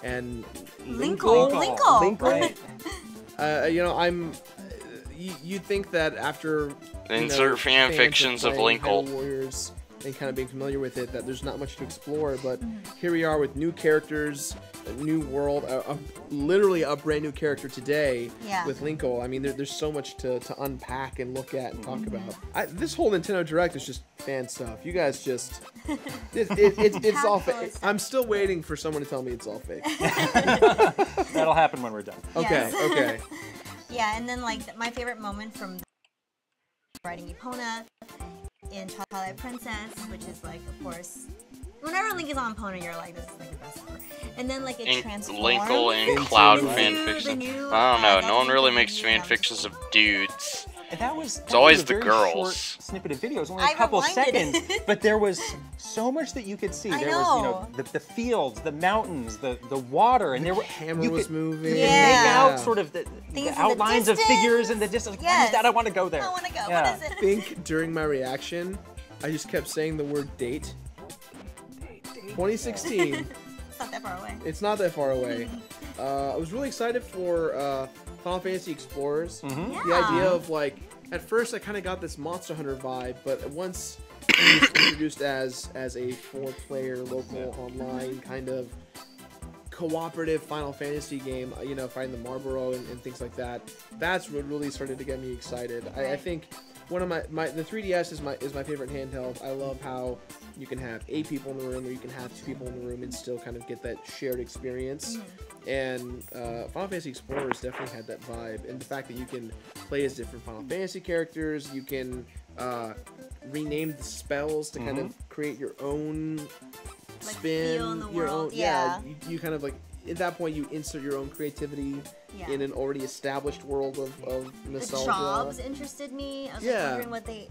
and Linkle. Right. You'd think that after Insert fan fans fictions of playing Linkle. Hyrule Warriors and kind of being familiar with it, that there's not much to explore, but here we are with new characters, a new world, literally a brand new character today Yeah. with Linkle. I mean, there's so much to unpack and look at and talk about. This whole Nintendo Direct is just fan stuff. You guys just, it's all fake. I'm still waiting for someone to tell me it's all fake. That'll happen when we're done. Okay, Yes. okay. Yeah, and then like my favorite moment from riding Epona in Twilight Princess, which is like, of course, whenever Link is on Epona, you're like, this is like the best ever. And then like it transforms. Linkle and into Cloud the fanfiction. new- I don't know. that's No one really the makes new one. fanfictions of dudes. And that was always a the very girls. short snippet of video. It was only I a couple rewinded seconds, it. but there was so much that you could see. I There was, know. the fields, the mountains, the water, and there were Hammer you was could, moving. You could Yeah. make out sort of the Things in the outlines of distance. figures and the distance. Like, Yes. I want to go there. I want to go. Yeah. What is it? I think during my reaction, I just kept saying the word date. 2016. It's not that far away. It's not that far away. I was really excited for Final Fantasy Explorers. Mm-hmm. The idea of like, at first I kind of got this Monster Hunter vibe, but once it was introduced as a 4-player local online kind of cooperative Final Fantasy game, fighting the Marlboro and things like that, that's what really started to get me excited. I think one of the 3DS is my favorite handheld. I love how you can have 8 people in the room, or you can have 2 people in the room and still kind of get that shared experience. And Final Fantasy Explorers definitely had that vibe, and the fact that you can play as different Final Fantasy characters, you can rename the spells to kind of create your own Like, spin, feel in the your world, own, yeah. you kind of like, at that point you insert your own creativity Yeah. in an already established world of The nostalgia. jobs interested me. I was Yeah. like wondering what they,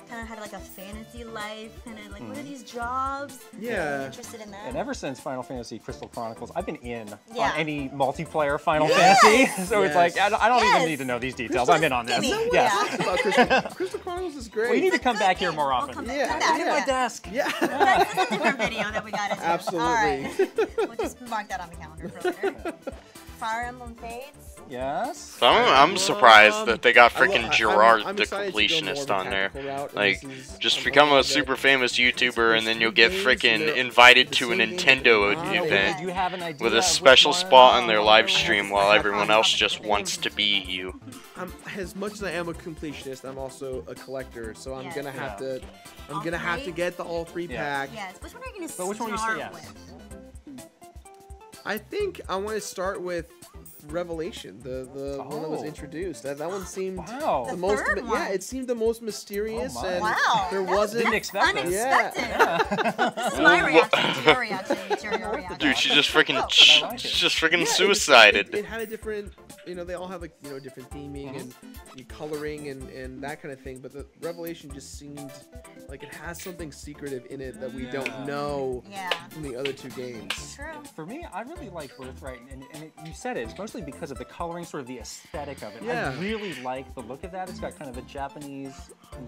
kind of had like a fantasy life, kind of like, what are these jobs? Yeah. I'm interested in that. And ever since Final Fantasy Crystal Chronicles, I've been in Yeah. on any multiplayer Final Yes. Fantasy. So it's like, Yes. I don't even Yes. need to know these details. I'm in on this. Gimme. Yeah. About Crystal Chronicles is great. Well, you need to come Good back here game. more We'll often. come Yeah, back. yeah. Come Look at my back. desk. Yeah. That's a different video that we got into. Absolutely. All right. We'll just mark that on the calendar for later. Fire Emblem Fates. Yes. So I'm surprised that they got freaking I'm Gerard the excited to go more completionist of a on there. tactical route, and Like, this is just a become a that super famous YouTuber supposed and then to you'll be get games, freaking they're invited the to a same game, Nintendo but not event Do you have an idea with a which special one? spot on their live Whatever. stream while everyone else just wants to be you. As much as I am a completionist, I'm also a collector, so I'm Yes. gonna have Yeah. to. I'm All gonna have to three? get the all 3 Yeah. pack. Yes. Which one are you going to But which one start would you say yes? with? I think I want to start with Revelation, the one that was Oh. introdued. That one seemed Wow. the The most. third one. Yeah, it seemed the most mysterious, Oh my. and Wow. there That's wasn't. Didn't expect it. Unexpected. This is my reaction to your reaction to your reaction. Dude, she just freaking, I like it. she just freaking Yeah, it suicided. had a different, they all have like different theming and coloring and that kind of thing. But the Revelation just seemed like it has something secretive in it that we don't know Yeah. from the other 2 games. True. For me, I really like Birthright, and you said it. It's mostly because of the coloring, sort of the aesthetic of it. Yeah. I really like the look of that. It's got kind of a Japanese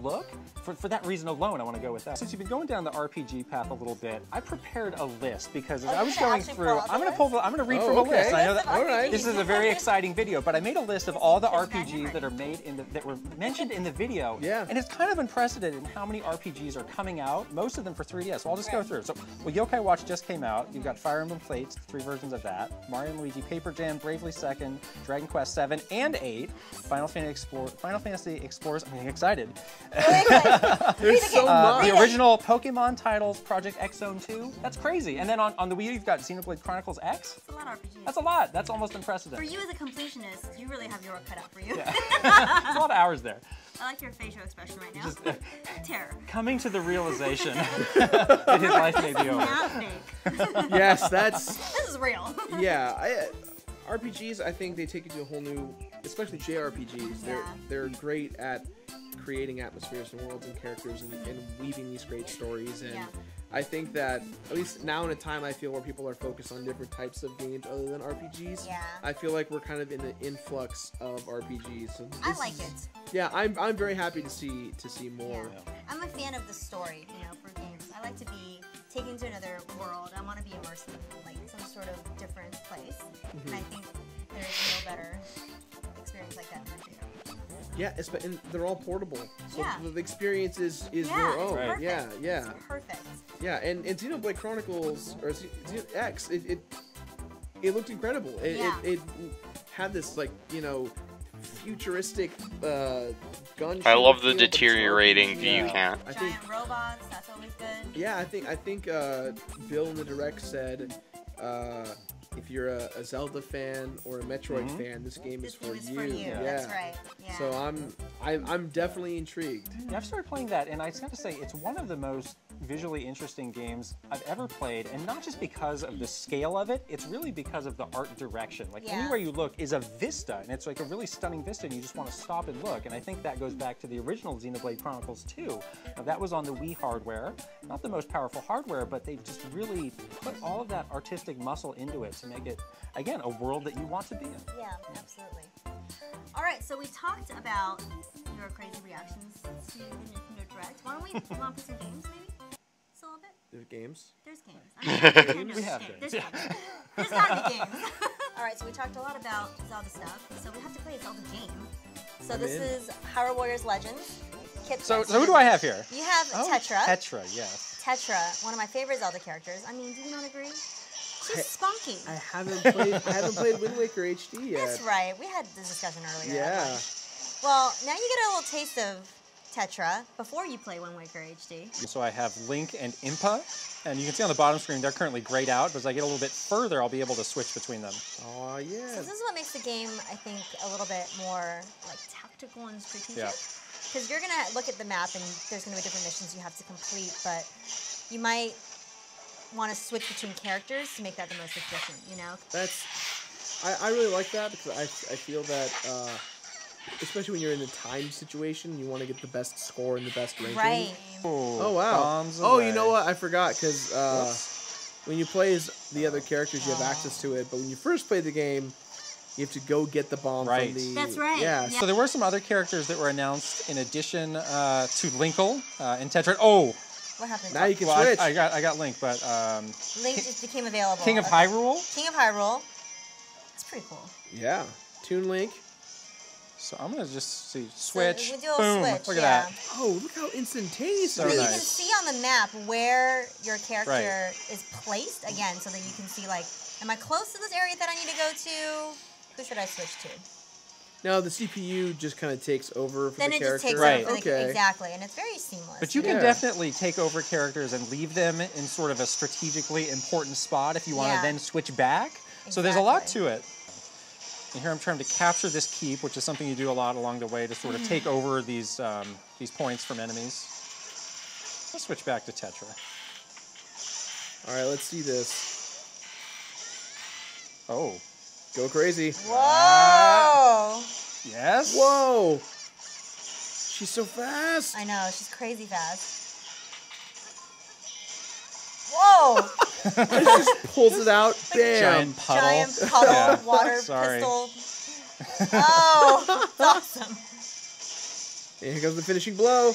look. For that reason alone, I want to go with that. Since you've been going down the RPG path a little bit, I prepared a list because as I was going through, I'm going to read from a list. I know that All right. this is a very exciting video, but I made a list of all the RPGs that are made that were mentioned in the video. Yeah. And it's kind of unprecedented in how many RPGs are coming out. Most of them for 3DS. So I'll just go through. So, well, Yokai Watch just came out. You've got Fire Emblem Fates, 3 versions of that. Mario & Luigi, Paper Jam, Bravely Second, Dragon Quest 7 and 8, Final Fantasy Explorers. I'm getting excited. There's so much. The original Pokemon titles, Project X Zone 2. That's crazy. And then on the Wii U, you've got Xenoblade Chronicles X. It's a lot of RPGs. That's a lot. That's almost For unprecedented. you as a completionist, you really have your work cut out for you. There's a lot of hours there. I like your facial expression right now. Terror. Coming to the realization that his life may be over. Not fake. Yes, that's. This is real. Yeah, RPGs. I think they take you to a whole new, especially JRPGs. They're great at creating atmospheres and worlds and characters and weaving these great stories. And I think that at least now in a time I feel where people are focused on different types of games other than RPGs. Yeah. I feel like we're kind of in the influx of RPGs. So I like it. Yeah, I'm very happy to see more. Yeah. I'm a fan of the story, for games. I like to be taken to another world. I want to be immersed in like some sort of different place. And I think there is no better experience like that than JRPG. Yeah, and they're all portable. So Yeah. the experience is your own. Right. Yeah, yeah. It's perfect. Yeah, and Xenoblade Chronicles or X, it looked incredible. It had this futuristic gun. I love the deteriorating view count. I think Giant robots, that's always good. yeah, I think Bill in the Direct said if you're a Zelda fan or a Metroid fan, this game is for you. Yeah. That's right. Yeah. So I'm definitely intrigued. Yeah, I've started playing that, and I just have to say, it's one of the most visually interesting games I've ever played, and not just because of the scale of it, it's really because of the art direction. Like, anywhere you look is a vista, and it's like a really stunning vista, and you just want to stop and look, and I think that goes back to the original Xenoblade Chronicles 2. Now, that was on the Wii hardware, not the most powerful hardware, but they just really put all of that artistic muscle into it to make it, again, a world that you want to be in. Yeah, absolutely. All right, so we talked about your crazy reactions to the Nintendo Direct. Why don't we want to put some games, maybe? Just a little bit? There's games. There's games. We have There's games. games. There's gotta be games. All right, so we talked a lot about Zelda stuff, so we have to play a Zelda game. So this is Hyrule Warriors Legends. So who do I have here? You have Tetra. Tetra, yes. Tetra, one of my favorite Zelda characters. I mean, do you not agree? She's spunky. I haven't played Wind Waker HD yet. That's right. We had this discussion earlier. Yeah. Well, now you get a little taste of Tetra before you play Wind Waker HD. So I have Link and Impa, and you can see on the bottom screen they're currently grayed out, but as I get a little bit further, I'll be able to switch between them. Oh, yeah. So this is what makes the game, I think, a little bit more like tactical and strategic. Because you're going to look at the map and there's going to be different missions you have to complete, but you might want to switch between characters to make that the most efficient, I really like that because I feel that, especially when you're in a timed situation, you want to get the best score and the best ranking. Right. Oh, wow. Bombs Oh, away. you know what? I forgot because when you play as the other characters, you have access to it. But when you first play the game, you have to go get the bomb from the... That's right. Yeah. So there were some other characters that were announced in addition to Linkle and Tetra. Oh! What happened? Now you can Well, switch. I got Link, but Link just became available. King of Hyrule. King of Hyrule. It's pretty cool. Yeah. Toon Link. So I'm gonna just see switch. we do a Boom! switch, Look at that. Oh, look how instantaneous So it You is. can nice. see on the map where your character is placed, again, so that you can see, like, am I close to this area that I need to go to? Who should I switch to? Now the CPU just kind of takes over for Then the it character. just takes Right. over for the Okay. exactly, and it's very seamless. But you can Yeah. definitely take over characters and leave them in sort of a strategically important spot if you want to Yeah. then switch back. So there's a lot Exactly. to it. And here I'm trying to capture this keep, which is something you do a lot along the way to sort of take over these points from enemies. Let's switch back to Tetra. All right, let's see this. Oh, Go crazy. Whoa! yes. Whoa! She's so fast. I know, she's crazy fast. Whoa! It just pulls it out. Bam. Giant puddle. Giant puddle, water Sorry. pistol. Oh, that's awesome. And here comes the finishing blow.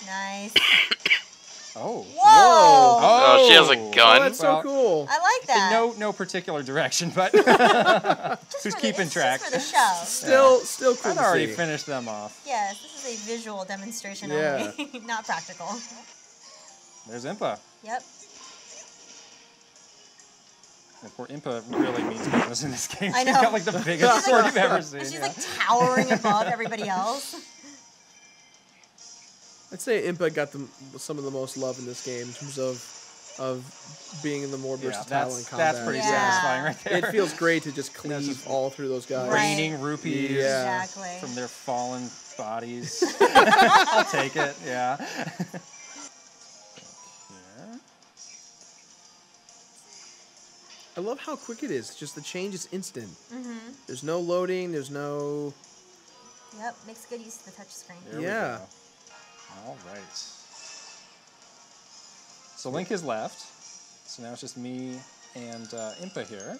Nice. Oh. Whoa! Oh, she has a Oh, gun. that's so cool. I like that. No particular direction, but Just who's for keeping it's track? Just for the show. Still cool I'd to already see. finished them off. Yes, this is a visual demonstration Yeah. only, not practical. There's Impa. Yep. And poor Impa really means business in this game. I She's know. got like the biggest sword you've ever seen. And she's yeah. like towering above everybody else. I'd say Impa got some of the most love in this game in terms of being in the more versatile in combat. That's pretty Yeah. satisfying right there. It feels great to just cleave all through those guys. Right. Raining rupees Yeah. Exactly. from their fallen bodies. I'll take it, yeah. Here. I love how quick it is. Just the change is instant. Mm-hmm. There's no loading. There's no. Yep, makes good use of the touch screen. There we Yeah. go. All right. So Link has left. So now it's just me and Impa here.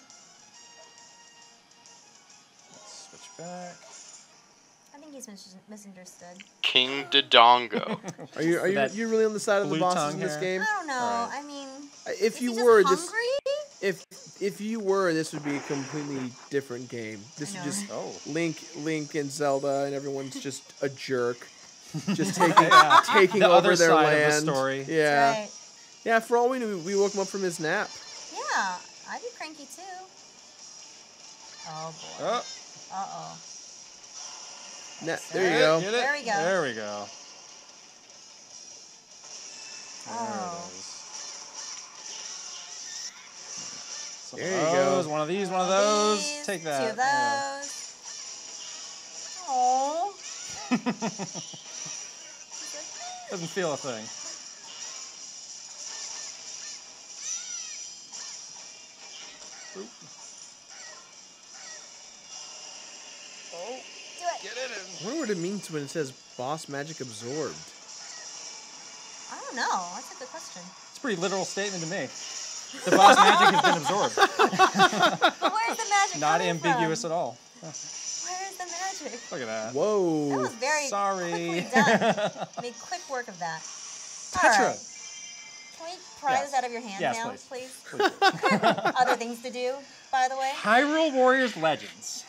Let's switch back. I think he's misunderstood. King Dodongo. Are you That you really on the side of the blue bosses tongue in this here? game? I don't know. Alright. I mean, If is you he were just this, hungry? if you were, this would be a completely different game. This I is know, just Oh. Link and Zelda, and everyone's just a jerk, just taking The over other their side land. of the story. Yeah, Right. yeah. For all we knew, we woke him up from his nap. Yeah, I'd be cranky too. Oh boy. Oh, Uh-oh. There you go. Get it? There we go. There we go. Oh. Some There of you go. those, one of these, one of those. These, Take that. Two of Yeah. those. Oh. Doesn't feel a thing. Oop. Oh, Do it. get it in. I wonder what it means when it says boss magic absorbed. I don't know. That's a good question. It's a pretty literal statement to me. The boss magic has been absorbed. But where's the magic Not coming ambiguous from? at all. Where's the magic? Look at that. Whoa. That was very Sorry. quickly done. Made quick work of that. All Tetra. right. Can we pry Yes. this out of your hands Yes, now, please. please? Other things to do, by the way? Hyrule Warriors Legends.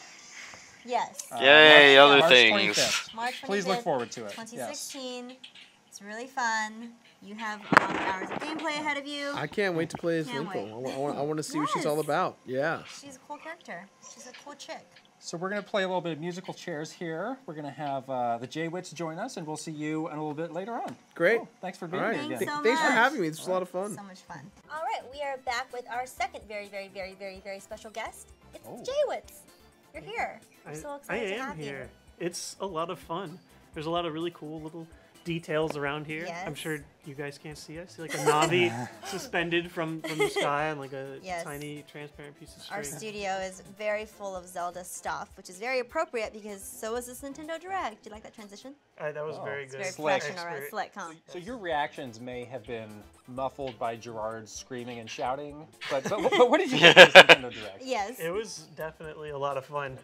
Yes. Yay, other March things. 25th. March 25th, Please look forward to it. 2016. It's really fun. You have hours of gameplay ahead of you. I can't wait to play as Can't Linkle. wait. I want to see what she's all Yes. about. Yeah. She's a cool character. She's a cool chick. So we're going to play a little bit of musical chairs here. We're going to have the J-Wits join us, and we'll see you in a little bit later on. Great. Cool. Thanks for being All right. here Thanks again. so Thanks for much. having me. This was a lot of fun. So much fun. All right, we are back with our second very, very, very, very, very special guest. It's Oh. Jaywitz. You're here. We're so I excited to am have here. It's a lot of fun. There's a lot of really cool little details around here. I'm Yes. sure you guys can't see. I see like a Navi suspended from the sky on like a Yes. tiny transparent piece of Our string. studio is very full of Zelda stuff, which is very appropriate because so is this Nintendo Direct. Do you like that transition? That was very It's good. very Slick. professional, right? Expert. Select com. So your reactions may have been muffled by Gerard's screaming and shouting, but what did you think of this Nintendo Direct? Yes. It was definitely a lot of fun.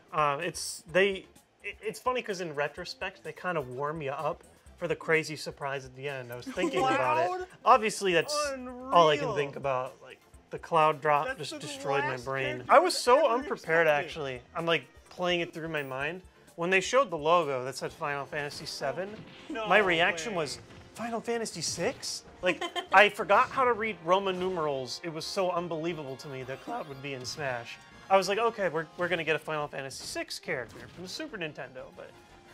It's funny because in retrospect they kind of warm you up for the crazy surprise at the end. I was thinking about it. Obviously, that's all I can think about. Like the cloud drop just destroyed my brain. I was so unprepared actually. I'm like playing it through my mind. When they showed the logo that said Final Fantasy VII, my reaction was Final Fantasy VI? Like I forgot how to read Roman numerals. It was so unbelievable to me that Cloud would be in Smash. I was like, okay, we're gonna get a Final Fantasy VI character from the Super Nintendo,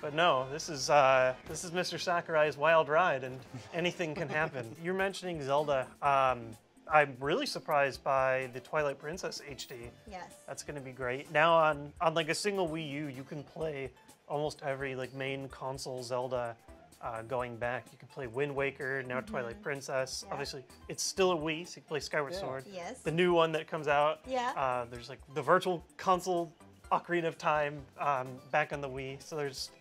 but no, this is Mr. Sakurai's wild ride, and anything can happen. You're mentioning Zelda. I'm really surprised by the Twilight Princess HD. Yes. That's gonna be great. Now on like a single Wii U, you can play almost every like main console Zelda. Going back, you can play Wind Waker, now Twilight Princess. Yeah. Obviously, it's still a Wii, so you can play Skyward Sword. Yes. The new one that comes out. Yeah. There's like the Virtual Console Ocarina of Time back on the Wii. So there's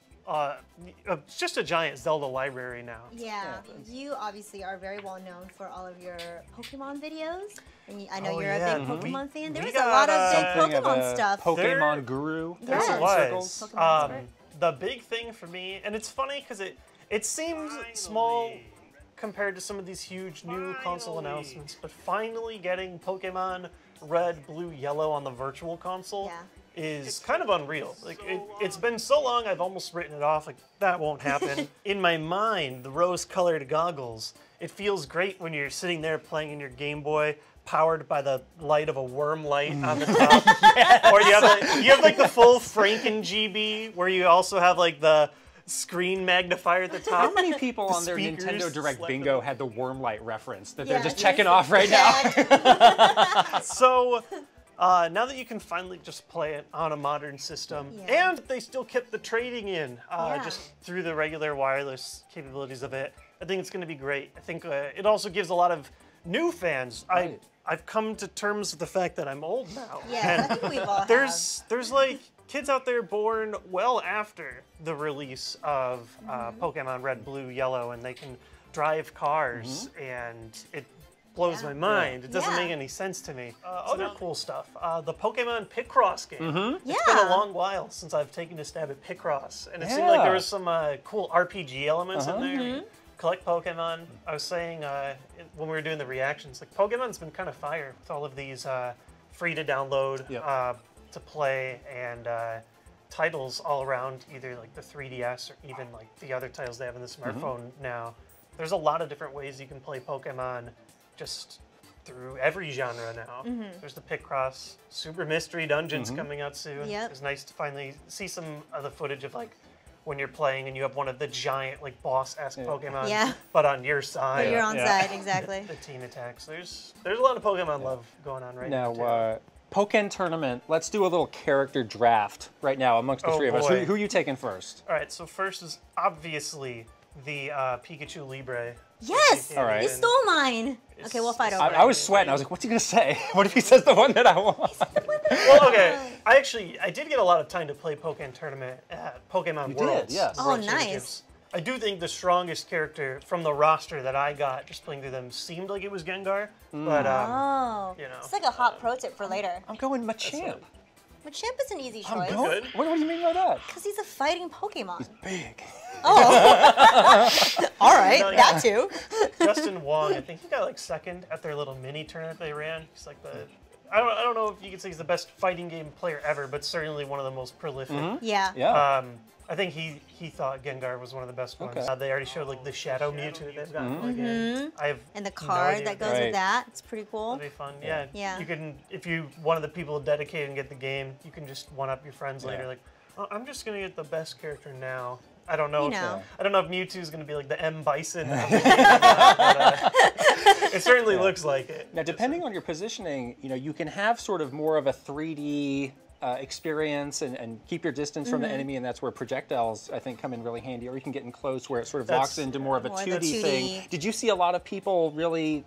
just a giant Zelda library now. Yeah, you obviously are very well known for all of your Pokemon videos. And I know you're a big Pokemon fan. There was a lot of big Pokemon stuff. Pokemon guru. Yes. There was. Pokemon expert. The big thing for me, and it's funny because it seems small compared to some of these huge new console announcements, but finally getting Pokemon Red, Blue, Yellow on the Virtual Console is kind of unreal. Like it's been so long, I've almost written it off. Like that won't happen. In my mind, the rose-colored goggles. It feels great when you're sitting there playing in your Game Boy, powered by the light of a worm light on the top. Or you have like the full Franken GB, where you also have like the screen magnifier at the top. How many people on their speakers Nintendo Direct bingo had the worm light reference that they're just Yeah, checking off right now? So now that you can finally just play it on a modern system, and they still kept the trading in just through the regular wireless capabilities of it, I think it's going to be great. I think it also gives a lot of new fans. I've come to terms with the fact that I'm old now. Yeah, I think we've all There's like kids out there born well after the release of Pokemon Red, Blue, Yellow, and they can drive cars, and it blows my mind. It doesn't make any sense to me. Other cool stuff. The Pokemon Picross game. It's been a long while since I've taken a stab at Picross, and it seemed like there was some cool RPG elements in there. Collect Pokemon. I was saying when we were doing the reactions, like Pokemon's been kind of fire with all of these free to download, to play, and titles all around, either like the 3DS or even like the other titles they have in the smartphone now. There's a lot of different ways you can play Pokemon just through every genre now. There's the Picross, Super Mystery Dungeons coming out soon. It's nice to finally see some of the footage of like when you're playing and you have one of the giant like boss-esque Pokemon, but on your side. But you're on side, exactly. The team attacks. There's a lot of Pokemon love going on right now. Now, Pokken Tournament, let's do a little character draft right now amongst the three of us. Who are you taking first? All right, so first is obviously the Pikachu Libre. Yes! All right. You stole mine! Okay, we'll fight over it. I was sweating. I was like, what's he going to say? What if he says the one that I want? Well, okay. I did get a lot of time to play Pokken Tournament at Pokemon Worlds. Did, yes. Oh, nice. I do think the strongest character from the roster that I got just playing through them seemed like it was Gengar. But, you know. It's like a hot pro tip for later. I'm going Machamp. Machamp is an easy choice. Good. What do you mean by that? Because he's a fighting Pokemon. He's big. Oh. All right, No, that too. Justin Wong, I think he got like second at their little mini tournament they ran. He's like I don't know if you could say he's the best fighting game player ever, but certainly one of the most prolific. Yeah. Yeah. I think he thought Gengar was one of the best ones. They already showed like the Shadow Mewtwo they've got. And the card that goes with that. It's pretty cool. That'd be fun. Yeah. Yeah. You can, if you one of the people dedicated and get the game, you can just one up your friends later. Like, oh, I'm just gonna get the best character now. I don't know. I don't know if Mewtwo's gonna be like the M Bison. Of the game, but, it certainly looks like it. Now, depending on your positioning, you can have sort of more of a 3D experience and keep your distance from the enemy, and that's where projectiles, I think, come in really handy. Or you can get in close where it sort of locks into more of a 2D thing. Did you see a lot of people really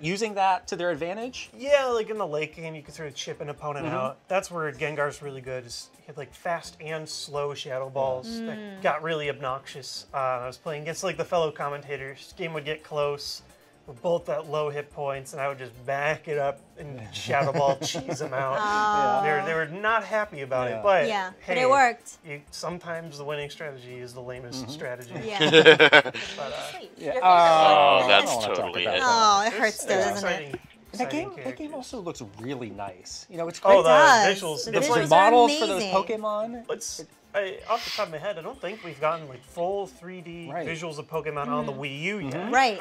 using that to their advantage? Yeah, like in the late game, you can sort of chip an opponent out. That's where Gengar's really good. Is he had like fast and slow Shadow Balls that got really obnoxious. I was playing against like the fellow commentators. Game would get close. We're both at low hit points, and I would just back it up and Shadow Ball cheese them out. They were not happy about it, but hey, but it worked. Sometimes the winning strategy is the lamest strategy. Yeah. Oh, that's totally it. Oh, it hurts though, doesn't it? That game also looks really nice. It's great. Oh, the visuals. The It's visuals models are for those amazing. Pokemon. Off the top of my head, I don't think we've gotten like full 3D visuals of Pokemon on the Wii U yet. Right.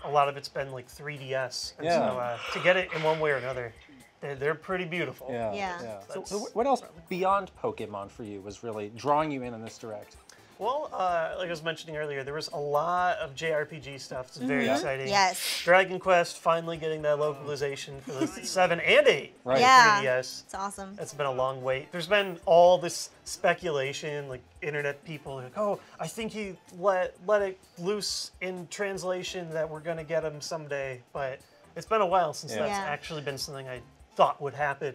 A lot of it's been like 3DS, and so to get it in one way or another, they're pretty beautiful. Yeah. So what else beyond Pokemon for you was really drawing you in on this Direct? Well, like I was mentioning earlier, there was a lot of JRPG stuff. It's very exciting. Yes. Dragon Quest finally getting that localization for the 7 and 8 Right. Yeah. 3DS. It's awesome. It's been a long wait. There's been all this speculation, like internet people are like, oh, I think he let it loose in translation that we're gonna get him someday. But it's been a while since that's actually been something I thought would happen.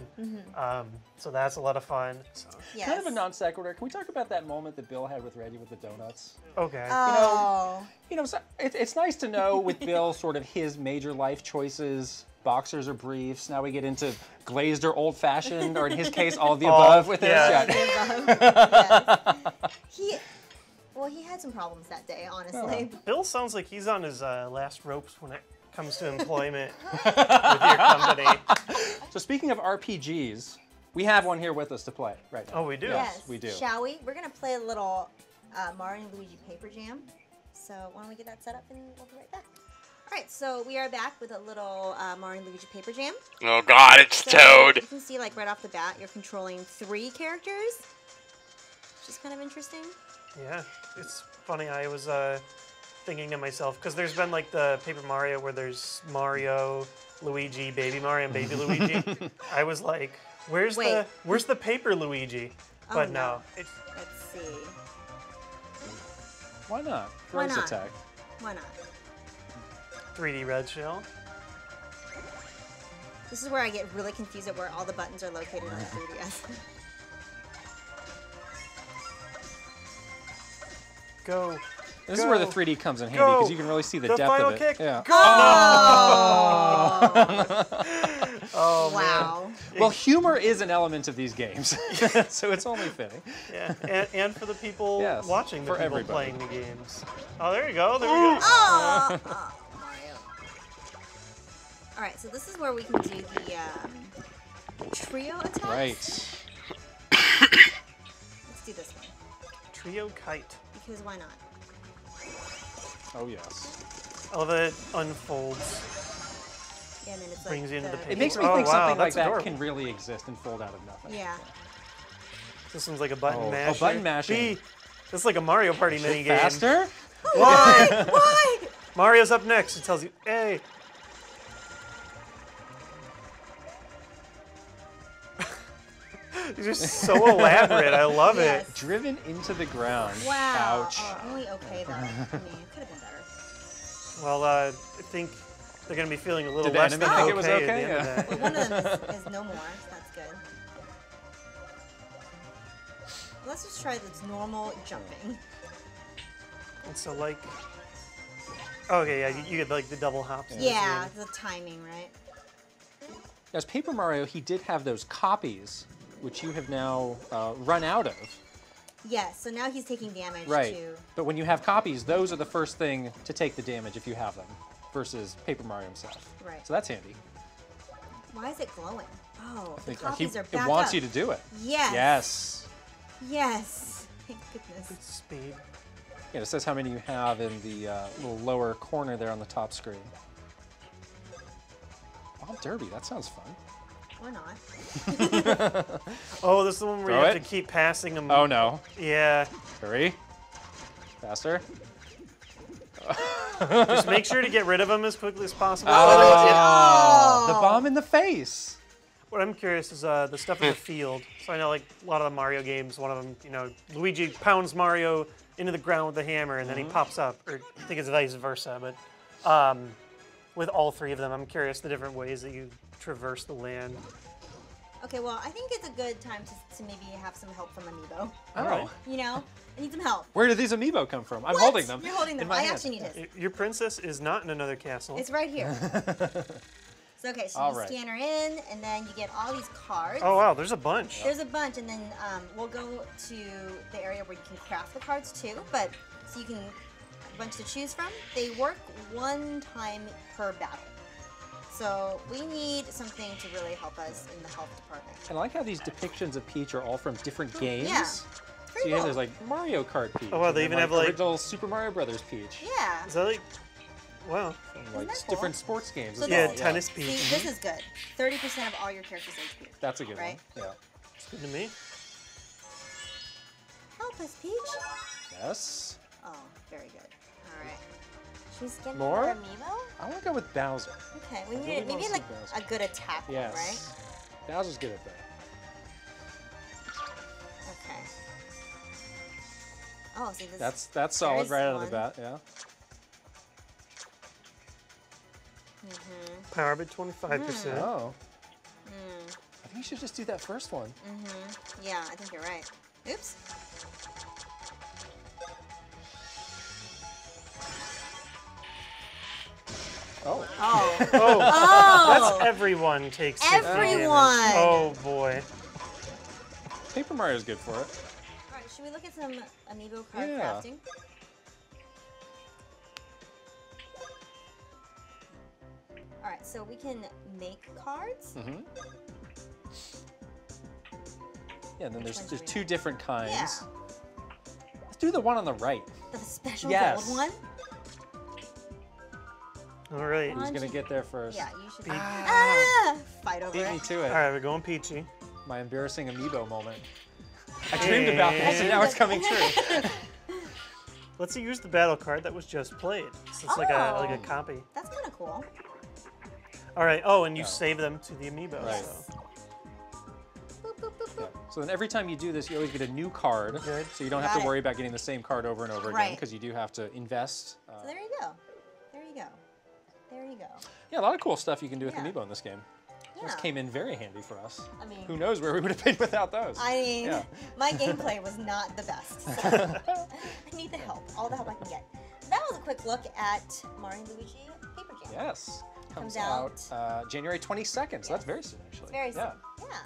So that's a lot of fun. Yes. Kind of a non sequitur. Can we talk about that moment that Bill had with Reggie with the donuts? Okay. Oh. So it's nice to know with Bill sort of his major life choices. Boxers or briefs. Now we get into glazed or old-fashioned, or in his case, all of the above with this. Yes. He had some problems that day, honestly. Bill sounds like he's on his last ropes when it comes to employment with your company. So speaking of RPGs, we have one here with us to play right now. Oh, we do? Yes. We do. Shall we? We're going to play a little Mario and Luigi Paper Jam. So why don't we get that set up and we'll be right back. All right, so we are back with a little Mario and Luigi Paper Jam. Oh God, it's So Toad. you can see, like, right off the bat, you're controlling 3 characters, which is kind of interesting. Yeah, it's funny. I was thinking to myself, because there's been like the Paper Mario where there's Mario, Luigi, Baby Mario, and Baby Luigi. I was like, where's the Paper Luigi? But no. Let's see. Why not? Why Gross not? attack. Why not? 3D Red Shell. This is where I get really confused at where all the buttons are located on the 3DS. Go. This is where the 3D comes in handy because you can really see the depth final of it. kick. Yeah. Go! Oh, wow. Well, humor is an element of these games, so it's only fitting. Yeah, and for the people watching, the for people everybody. playing the games. Oh, there you go. There we go. Oh, Mario. All right, so this is where we can do the trio attack. Right. Let's do this one. Trio Kite. Because why not? Oh, yes. I love it unfolds. Yeah, and then it's Brings you into the It picture. makes me Oh, think wow, something like that's that adorable. can really exist and fold out of nothing. Yeah. This one's like a button Oh, masher. button mashing. B. This is like a Mario Party mini game. Faster? Why? Why? Mario's up next. It tells you, hey. These are so elaborate. I love Yes. it. Driven into the ground. Wow. Ouch. Oh, only okay though. I mean, it could have been better. Well, I think they're going to be feeling a little Did the less enemy than think it was okay okay? at the end of Yeah. that. Well, one of them is no more, so that's good. Let's just try this normal jumping. And so, like, okay, yeah, you get like the double hops. in this Yeah, game. the timing, right? As Paper Mario, he did have those copies, which you have now run out of. Yes, so now he's taking damage Right. too. But when you have copies, those are the first thing to take the damage if you have them, versus Paper Mario himself. Right. So that's handy. Why is it glowing? Oh, the Like, copies are it back wants up. you to do it. Yes. Yes. Yes. Thank goodness. Speed. Yeah, it says how many you have in the little lower corner there on the top screen. Bob Derby, that sounds fun. Or not. Oh, this is the one where Throw you have it. to keep passing them. Oh no. Yeah. Hurry. Faster. Just make sure to get rid of them as quickly as possible. Oh, the bomb in the face. What I'm curious is the stuff in the field. So I know, like, a lot of the Mario games, one of them, you know, Luigi pounds Mario into the ground with a hammer, and then he pops up. Or I think it's vice versa, but with all 3 of them, I'm curious the different ways that you traverse the land. Okay, well, I think it's a good time to maybe have some help from Amiibo. Oh. You know? I need some help. Where did these amiibo come from? I'm What? holding them. You're holding in them. my I hand. actually need his. Your princess is not in another castle. It's right here. So, okay, so All you right. scan her in, and then you get all these cards. Oh, wow, there's a bunch. There's a bunch, and then we'll go to the area where you can craft the cards too. But so you can a bunch to choose from. They work 1 time per battle. So we need something to really help us in the health department. I like how these depictions of Peach are all from different games. Yeah. So Pretty you have cool. there's like Mario Kart Peach. Oh, wow, and they then, even have, like- original Super Mario Brothers Peach. Yeah. Is that like, wow. And, like that cool? different sports games. So as Yeah, well. tennis See, Peach. this is good. 30% of all your characters' HP. That's a good Right? one. Yeah. Good to me. Help us, Peach. Yes. Oh, very good. All right. Should we scan More? another amiibo? I want to go with Bowser. Okay, we really need wanna maybe see like Bowser. a good attack Yes. one, right? Bowser's good at that. Okay. Oh, see this. That's solid There's right out of the one. bat. Yeah. Power bit 25%. Oh. We should just do that first one. Yeah, I think you're right. Oops. Oh. Oh. Oh. That's everyone takes 50 damage. Everyone. Oh boy. Paper Mario's good for it. All right, should we look at some amiibo card Yeah. crafting? All right, so we can make cards. Yeah, and then Which there's one should we two do? different kinds. Yeah. Let's do the one on the right. The special Yes. gold one. All right. Who's gonna get there first? Yeah, you should. Beat- Fight over Beat me it. to it. All right, we're going peachy. My embarrassing amiibo moment. I dreamed about this and now it's coming true. Let's use the battle card that was just played. So it's like a Oh. copy. That's kind of cool. All right. Oh, and you save them to the amiibo. Right. So. Boop, boop, boop, boop. Yeah. So then every time you do this, you always get a new card. Good. So you don't have Got to it. worry about getting the same card over and over again Right. because you do have to invest. So there you go. There you go. There you go. Yeah, a lot of cool stuff you can do with Yeah. amiibo in this game. Those Yeah. came in very handy for us. I mean, Who knows where we would have been without those? I mean, Yeah. my gameplay was not the best. So I need the help, all the help I can get. That was a quick look at Mario and Luigi Paper Jam. Yes. Comes Comes out January 22nd, so that's very soon actually. Very soon. Yeah.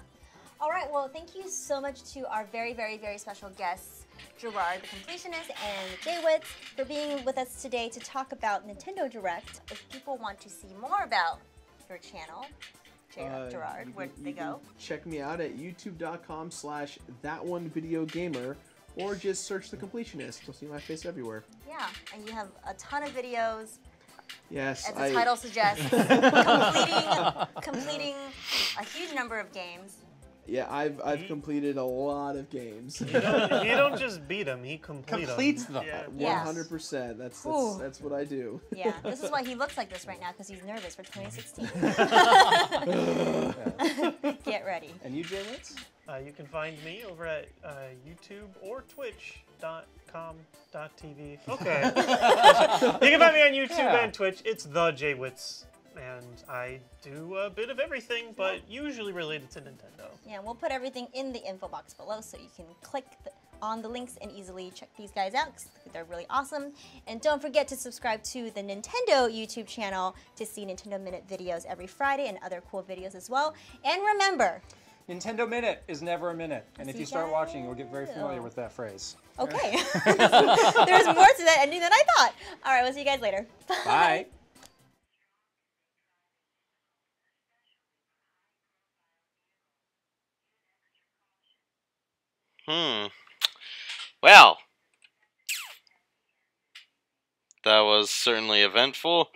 All right. Well, thank you so much to our very, very, very special guests, Gerard the Completionist and Jaywitz, for being with us today to talk about Nintendo Direct. If people want to see more about your channel, Gerard, where do they go? Check me out at youtube.com/thatonevideogamer, or just search The Completionist. You'll see my face everywhere. Yeah, and you have a ton of videos, Yes, as the title suggests, completing a huge number of games. Yeah, I've completed a lot of games. You don't just beat them, he Completes them. Yeah. Yes. 100%. That's Ooh. that's what I do. Yeah, this is why he looks like this right now, because he's nervous for 2016. Get ready. And you, Jaywitz? You can find me over at YouTube or Twitch.com.tv. Okay. You can find me on YouTube and Twitch. It's the Jaywitz. And I do a bit of everything, but usually related to Nintendo. Yeah, we'll put everything in the info box below so you can click on the links and easily check these guys out because they're really awesome. And don't forget to subscribe to the Nintendo YouTube channel to see Nintendo Minute videos every Friday and other cool videos as well. And remember, Nintendo Minute is never a minute. And if See you start you watching, you'll get very guys. familiar with that phrase. okay, there's more to that ending than I thought. All right, we'll see you guys later. Bye. Well, that was certainly eventful.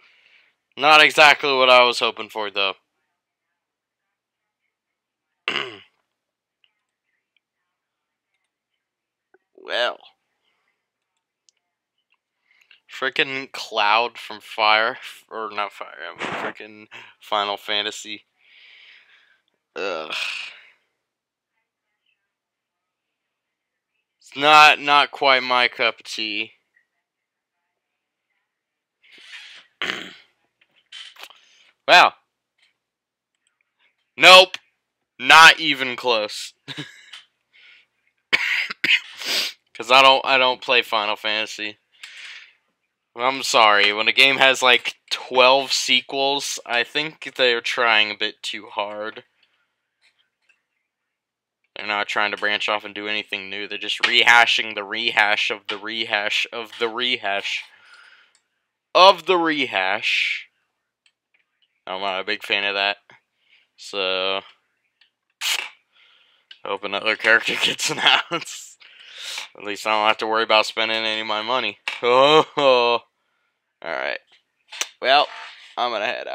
Not exactly what I was hoping for, though. Well. Frickin' Cloud from Fire, or not Fire, I mean frickin' Final Fantasy. Ugh. It's not quite my cup of tea. Wow. Nope. Not even close. Cause I don't play Final Fantasy. I'm sorry, when a game has like 12 sequels, I think they're trying a bit too hard. They're not trying to branch off and do anything new. They're just rehashing the rehash of the rehash of the rehash of the rehash. I'm not a big fan of that. So, hope another character gets announced. At least I don't have to worry about spending any of my money. Oh, alright. Well, I'm gonna head out.